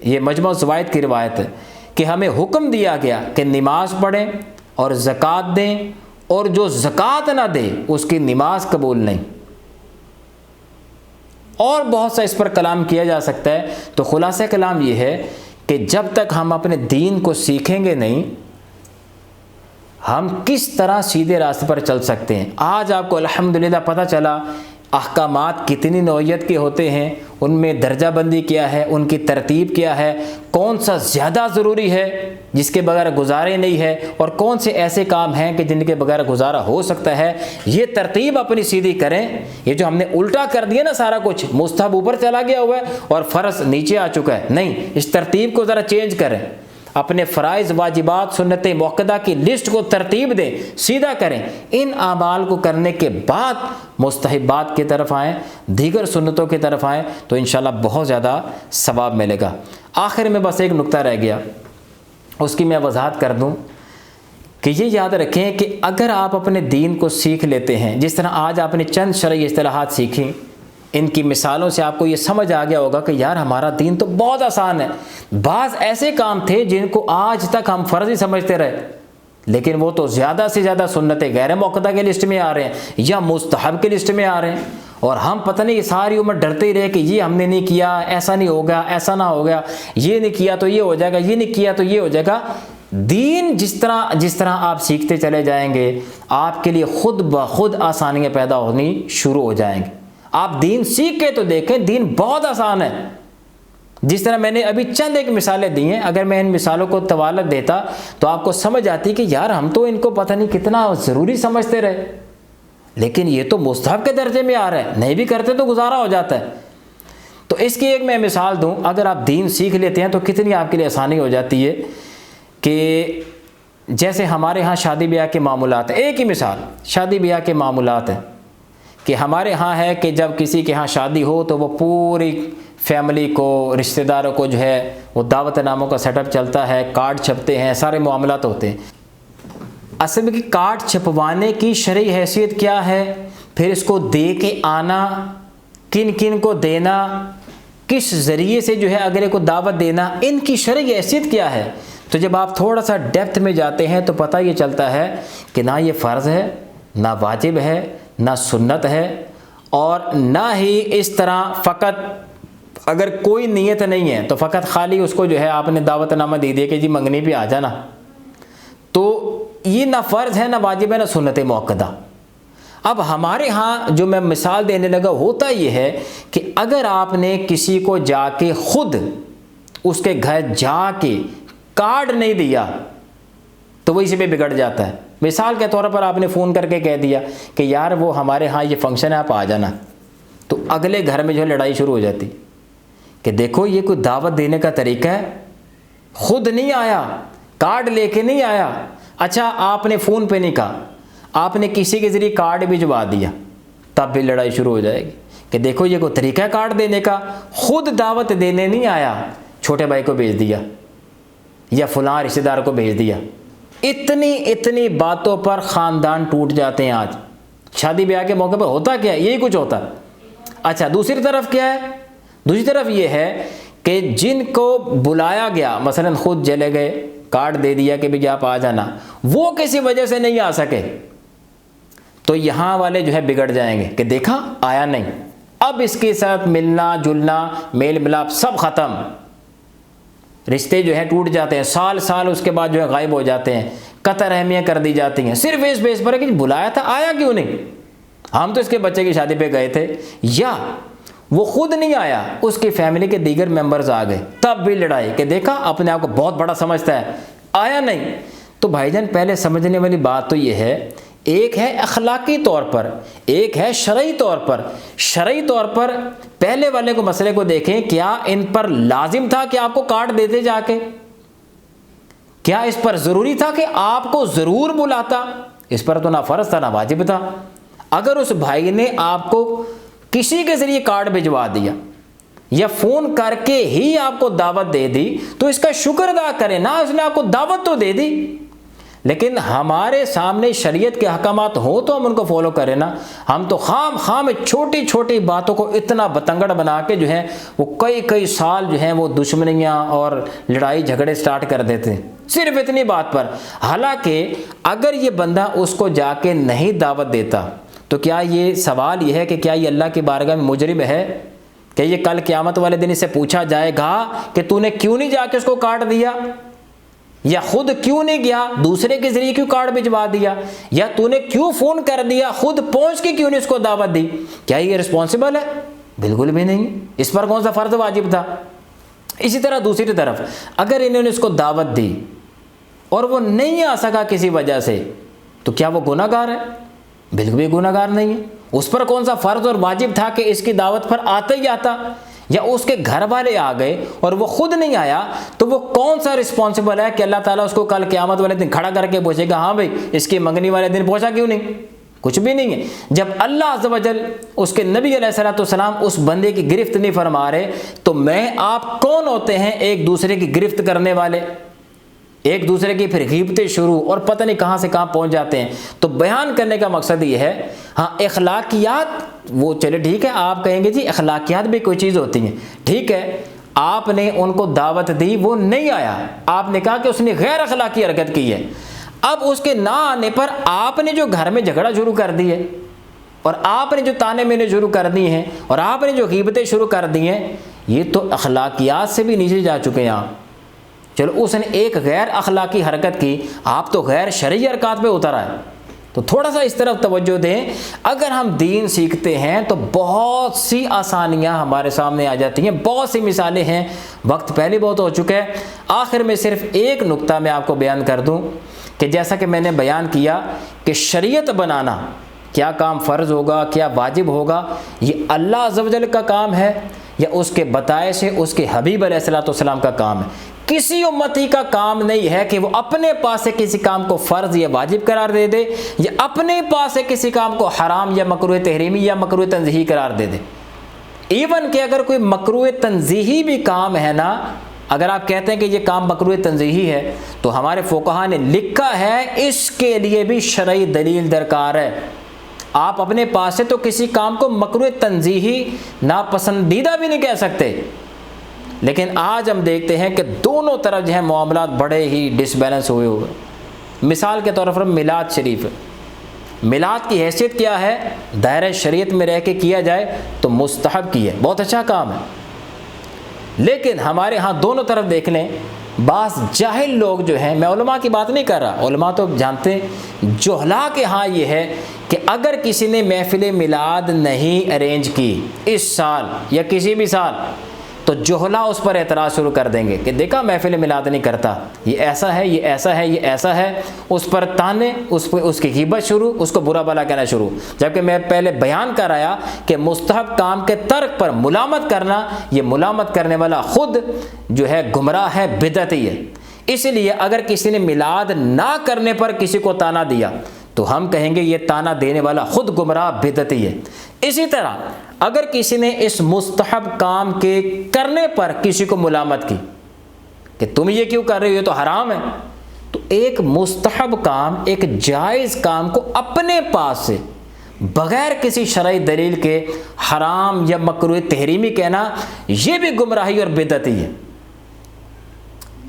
یہ مجمع الزوائد کی روایت ہے کہ ہمیں حکم دیا گیا کہ نماز پڑھیں اور زکوٰۃ دیں، اور جو زکوٰۃ نہ دے اس کی نماز قبول نہیں۔ اور بہت سا اس پر کلام کیا جا سکتا ہے، تو خلاصہ کلام یہ ہے کہ جب تک ہم اپنے دین کو سیکھیں گے نہیں، ہم کس طرح سیدھے راستے پر چل سکتے ہیں۔ آج آپ کو الحمدللہ پتہ چلا احکامات کتنی نوعیت کے ہوتے ہیں، ان میں درجہ بندی کیا ہے، ان کی ترتیب کیا ہے، کون سا زیادہ ضروری ہے جس کے بغیر گزارے نہیں ہے، اور کون سے ایسے کام ہیں کہ جن کے بغیر گزارا ہو سکتا ہے۔ یہ ترتیب اپنی سیدھی کریں۔ یہ جو ہم نے الٹا کر دیا نا، سارا کچھ مستحب اوپر چلا گیا ہوا ہے اور فرض نیچے آ چکا ہے، نہیں، اس ترتیب کو ذرا چینج کریں۔ اپنے فرائض، واجبات، سنت موقدہ کی لسٹ کو ترتیب دیں، سیدھا کریں۔ ان اعمال کو کرنے کے بعد مستحبات کی طرف آئیں، دیگر سنتوں کی طرف آئیں، تو انشاءاللہ بہت زیادہ ثواب ملے گا۔ آخر میں بس ایک نقطہ رہ گیا، اس کی میں وضاحت کر دوں کہ یہ یاد رکھیں کہ اگر آپ اپنے دین کو سیکھ لیتے ہیں، جس طرح آج آپ نے چند شرعی اصطلاحات سیکھیں، ان کی مثالوں سے آپ کو یہ سمجھ آ گیا ہوگا کہ یار ہمارا دین تو بہت آسان ہے۔ بعض ایسے کام تھے جن کو آج تک ہم فرض ہی سمجھتے رہے، لیکن وہ تو زیادہ سے زیادہ سنت غیر موقدہ کے لسٹ میں آ رہے ہیں یا مستحب کے لسٹ میں آ رہے ہیں، اور ہم پتہ نہیں ساری عمر ڈرتے ہی رہے کہ یہ ہم نے نہیں کیا، ایسا نہیں ہوگا، ایسا نہ ہوگا، یہ نہیں کیا تو یہ ہو جائے گا، یہ نہیں کیا تو یہ ہو جائے گا۔ دین جس طرح آپ سیکھتے چلے جائیں گے، آپ کے لیے خود بخود آسانیاں پیدا ہونی شروع ہو جائیں گی۔ آپ دین سیکھ کے تو دیکھیں، دین بہت آسان ہے۔ جس طرح میں نے ابھی چند ایک مثالیں دی ہیں، اگر میں ان مثالوں کو طوالت دیتا تو آپ کو سمجھ آتی کہ یار ہم تو ان کو پتہ نہیں کتنا ضروری سمجھتے رہے، لیکن یہ تو مستحب کے درجے میں آ رہا ہے، نہیں بھی کرتے تو گزارا ہو جاتا ہے۔ تو اس کی ایک میں مثال دوں، اگر آپ دین سیکھ لیتے ہیں تو کتنی آپ کے لیے آسانی ہو جاتی ہے کہ جیسے ہمارے ہاں شادی بیاہ کے معاملات ہیں، ایک ہی مثال، شادی بیاہ کے معاملات ہیں کہ ہمارے ہاں ہے کہ جب کسی کے ہاں شادی ہو تو وہ پوری فیملی کو، رشتہ داروں کو جو ہے وہ دعوت ناموں کا سیٹ اپ چلتا ہے، کارڈ چھپتے ہیں، سارے معاملات ہوتے ہیں۔ اصل میں کہ کارڈ چھپوانے کی شرعی حیثیت کیا ہے، پھر اس کو دے کے آنا، کن کن کو دینا، کس ذریعے سے جو ہے اگلے کو دعوت دینا، ان کی شرعی حیثیت کیا ہے، تو جب آپ تھوڑا سا ڈیپتھ میں جاتے ہیں تو پتہ یہ چلتا ہے کہ نہ یہ فرض ہے، نہ واجب ہے، نہ سنت ہے، اور نہ ہی اس طرح فقط اگر کوئی نیت نہیں ہے تو فقط خالی اس کو جو ہے آپ نے دعوت نامہ دے دیا کہ جی منگنی پہ آ جانا، تو یہ نہ فرض ہے، نہ واجب ہے، نہ سنت موقدہ۔ اب ہمارے ہاں جو میں مثال دینے لگا، ہوتا یہ ہے کہ اگر آپ نے کسی کو جا کے خود اس کے گھر جا کے کارڈ نہیں دیا تو وہ اسی پہ بگڑ جاتا ہے۔ مثال کے طور پر آپ نے فون کر کے کہہ دیا کہ یار وہ ہمارے ہاں یہ فنکشن ہے، آپ آ جانا، تو اگلے گھر میں جو ہے لڑائی شروع ہو جاتی کہ دیکھو یہ کوئی دعوت دینے کا طریقہ ہے، خود نہیں آیا، کارڈ لے کے نہیں آیا، اچھا آپ نے فون پہ نہیں کہا، آپ نے کسی کے ذریعے کارڈ بھجوا دیا، تب بھی لڑائی شروع ہو جائے گی کہ دیکھو یہ کوئی طریقہ کارڈ دینے کا، خود دعوت دینے نہیں آیا، چھوٹے بھائی کو بھیج دیا یا فلاں رشتہ دار کو بھیج دیا۔ اتنی باتوں پر خاندان ٹوٹ جاتے ہیں آج۔ شادی بیاہ کے موقع پر ہوتا کیا ہے؟ یہی کچھ ہوتا ہے۔ اچھا دوسری طرف کیا ہے؟ دوسری طرف یہ ہے کہ جن کو بلایا گیا مثلا خود چلے گئے، کارڈ دے دیا کہ بھئی آپ آ جانا، وہ کسی وجہ سے نہیں آ سکے تو یہاں والے جو ہے بگڑ جائیں گے کہ دیکھا آیا نہیں، اب اس کے ساتھ ملنا جلنا میل ملاپ سب ختم، رشتے جو ہے ٹوٹ جاتے ہیں، سال اس کے بعد جو ہے غائب ہو جاتے ہیں، قطع رحمیاں کر دی جاتی ہیں، صرف اس بیس پر ہے کہ بلایا تھا آیا کیوں نہیں، ہم تو اس کے بچے کی شادی پہ گئے تھے، یا وہ خود نہیں آیا، اس کی فیملی کے دیگر ممبرز آ گئے، تب بھی لڑائی کہ دیکھا اپنے آپ کو بہت بڑا سمجھتا ہے، آیا نہیں۔ تو بھائی جان پہلے سمجھنے والی بات تو یہ ہے، ایک ہے اخلاقی طور پر، ایک ہے شرعی طور پر۔ شرعی طور پر پہلے والے کو مسئلے کو دیکھیں، کیا ان پر لازم تھا کہ آپ کو کارڈ دیتے جا کے؟ کیا اس پر ضروری تھا کہ آپ کو ضرور بلاتا؟ اس پر تو نہ فرض تھا نہ واجب تھا۔ اگر اس بھائی نے آپ کو کسی کے ذریعے کارڈ بھجوا دیا یا فون کر کے ہی آپ کو دعوت دے دی تو اس کا شکر ادا کریں نا، اس نے آپ کو دعوت تو دے دی، لیکن ہمارے سامنے شریعت کے احکامات ہوں تو ہم ان کو فالو کریں نا۔ ہم تو خام چھوٹی چھوٹی باتوں کو اتنا بتنگڑ بنا کے جو ہے وہ کئی سال جو ہیں وہ دشمنیاں اور لڑائی جھگڑے سٹارٹ کر دیتے ہیں صرف اتنی بات پر۔ حالانکہ اگر یہ بندہ اس کو جا کے نہیں دعوت دیتا تو کیا یہ سوال یہ ہے کہ کیا یہ اللہ کی بارگاہ میں مجرم ہے؟ کہ یہ کل قیامت والے دن اس سے پوچھا جائے گا کہ تو نے کیوں نہیں جا کے اس کو کارڈ دیا، یا خود کیوں نہیں گیا، دوسرے کے ذریعے کیوں کارڈ بھجوا دیا، یا تو نے کیوں فون کر دیا، خود پہنچ کے کیوں نہیں اس کو دعوت دی؟ کیا یہ رسپانسبل ہے؟ بالکل بھی نہیں۔ اس پر کون سا فرض واجب تھا؟ اسی طرح دوسری طرف اگر انہوں نے اس کو دعوت دی اور وہ نہیں آ سکا کسی وجہ سے تو کیا وہ گناہ گار ہے؟ بالکل بھی گناہ گار نہیں ہے۔ اس پر کون سا فرض اور واجب تھا کہ اس کی دعوت پر آتا ہی آتا، یا اس کے گھر والے آ گئے اور وہ خود نہیں آیا تو وہ کون سا رسپانسبل ہے کہ اللہ تعالیٰ اس کو کل قیامت والے دن کھڑا کر کے پوچھے گا ہاں بھائی اس کی منگنی والے دن پہنچا کیوں نہیں؟ کچھ بھی نہیں ہے۔ جب اللہ عز و جل اس کے نبی علیہ الصلوۃ والسلام اس بندے کی گرفت نہیں فرما رہے تو میں آپ کون ہوتے ہیں ایک دوسرے کی گرفت کرنے والے؟ ایک دوسرے کی پھر غیبتیں شروع اور پتہ نہیں کہاں سے کہاں پہنچ جاتے ہیں۔ تو بیان کرنے کا مقصد یہ ہے، ہاں اخلاقیات وہ چلے ٹھیک ہے، آپ کہیں گے جی اخلاقیات بھی کوئی چیز ہوتی ہیں، ٹھیک ہے آپ نے ان کو دعوت دی وہ نہیں آیا، آپ نے کہا کہ اس نے غیر اخلاقی حرکت کی ہے، اب اس کے نہ آنے پر آپ نے جو گھر میں جھگڑا شروع کر دی ہے اور آپ نے جو تانے مینے شروع کر دی ہیں اور آپ نے جو غیبتیں شروع کر دی ہیں، یہ تو اخلاقیات سے بھی نیچے جا چکے ہیں آپ۔ چلو اس نے ایک غیر اخلاقی حرکت کی، آپ تو غیر شرعی حرکات پہ اتر آئے، تو تھوڑا سا اس طرف توجہ دیں۔ اگر ہم دین سیکھتے ہیں تو بہت سی آسانیاں ہمارے سامنے آ جاتی ہیں، بہت سی مثالیں ہیں، وقت پہلے بہت ہو چکا ہے۔ آخر میں صرف ایک نقطہ میں آپ کو بیان کر دوں کہ جیسا کہ میں نے بیان کیا کہ شریعت بنانا کیا کام فرض ہوگا کیا واجب ہوگا، یہ اللہ عز و جل کا کام ہے یا اس کے بتائے سے اس کے حبیب علیہ الصلوۃ والسلام کا کام ہے؟ کسی امتی کا کام نہیں ہے کہ وہ اپنے پاس سے کسی کام کو فرض یا واجب قرار دے دے یا اپنے پاس سے کسی کام کو حرام یا مکروہ تحریمی یا مکروہ تنزیہی قرار دے دے۔ ایون کہ اگر کوئی مکروہ تنزیہی بھی کام ہے نا، اگر آپ کہتے ہیں کہ یہ کام مکروہ تنزیہی ہے تو ہمارے فقہا نے لکھا ہے اس کے لیے بھی شرعی دلیل درکار ہے۔ آپ اپنے پاس سے تو کسی کام کو مکروہ تنزیہی ناپسندیدہ بھی نہیں کہہ سکتے، لیکن آج ہم دیکھتے ہیں کہ دونوں طرف جو ہے معاملات بڑے ہی ڈس بیلنس ہوئے ہوئے۔ مثال کے طور پر میلاد شریف، میلاد کی حیثیت کیا ہے؟ دائرہ شریعت میں رہ کے کیا جائے تو مستحب کی ہے، بہت اچھا کام ہے، لیکن ہمارے ہاں دونوں طرف دیکھ لیں، بعض جاہل لوگ جو ہیں، میں علماء کی بات نہیں کر رہا، علماء تو جانتے ہیں، جہلا کے ہاں یہ ہے کہ اگر کسی نے محفل میلاد نہیں ارینج کی اس سال یا کسی بھی سال تو جہلا اس پر اعتراض شروع کر دیں گے کہ دیکھا محفل میلاد نہیں کرتا، یہ ایسا ہے یہ ایسا ہے یہ ایسا ہے، اس پر تانے، اس کی غیبت شروع، اس کو برا بھلا کہنا شروع۔ جبکہ میں پہلے بیان کر آیا کہ مستحب کام کے ترک پر ملامت کرنا، یہ ملامت کرنے والا خود جو ہے گمراہ ہے، بدعتی ہے۔ اس لیے اگر کسی نے میلاد نہ کرنے پر کسی کو تانا دیا تو ہم کہیں گے یہ تانا دینے والا خود گمراہ بدعتی ہے۔ اسی طرح اگر کسی نے اس مستحب کام کے کرنے پر کسی کو ملامت کی کہ تم یہ کیوں کر رہے ہو، یہ تو حرام ہے، تو ایک مستحب کام، ایک جائز کام کو اپنے پاس سے بغیر کسی شرعی دلیل کے حرام یا مکروہ تحریمی کہنا، یہ بھی گمراہی اور بدعت ہی ہے۔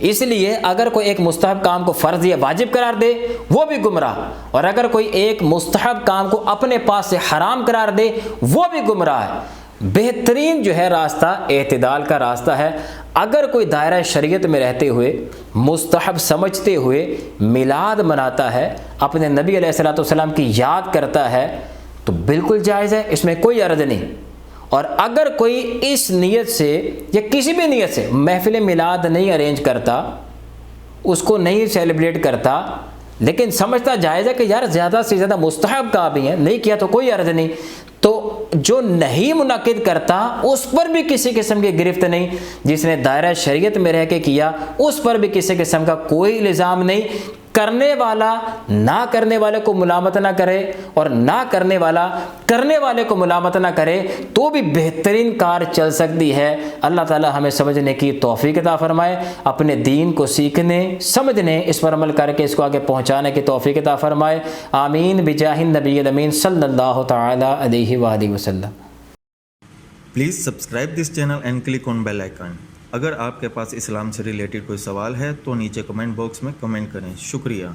اس لیے اگر کوئی ایک مستحب کام کو فرض یا واجب قرار دے وہ بھی گمراہ، اور اگر کوئی ایک مستحب کام کو اپنے پاس سے حرام قرار دے وہ بھی گمراہ ہے۔ بہترین جو ہے راستہ اعتدال کا راستہ ہے۔ اگر کوئی دائرہ شریعت میں رہتے ہوئے مستحب سمجھتے ہوئے میلاد مناتا ہے، اپنے نبی علیہ الصلوۃ والسلام کی یاد کرتا ہے، تو بالکل جائز ہے، اس میں کوئی عرض نہیں۔ اور اگر کوئی اس نیت سے یا کسی بھی نیت سے محفل میلاد نہیں ارینج کرتا، اس کو نہیں سیلیبریٹ کرتا، لیکن سمجھتا جائز ہے کہ یار زیادہ سے زیادہ مستحب کا بھی ہے، نہیں کیا تو کوئی عرض نہیں، تو جو نہیں منعقد کرتا اس پر بھی کسی قسم کی گرفت نہیں، جس نے دائرہ شریعت میں رہ کے کیا اس پر بھی کسی قسم کا کوئی الزام نہیں۔ کرنے والا نہ کرنے والے کو ملامت نہ کرے، اور نہ کرنے والا کرنے والے کو ملامت نہ کرے، تو بھی بہترین کار چل سکتی ہے۔ اللہ تعالی ہمیں سمجھنے کی توفیق عطا فرمائے، اپنے دین کو سیکھنے، سمجھنے، اس پر عمل کر کے اس کو آگے پہنچانے کی توفیق عطا فرمائے۔ آمین بجاہ النبی الامین صلی اللہ تعالی علیہ وآلہ وسلم۔ Please subscribe this channel and click on bell icon۔ اگر آپ کے پاس اسلام سے ریلیٹڈ کوئی سوال ہے تو نیچے کمنٹ باکس میں کمنٹ کریں۔ شکریہ۔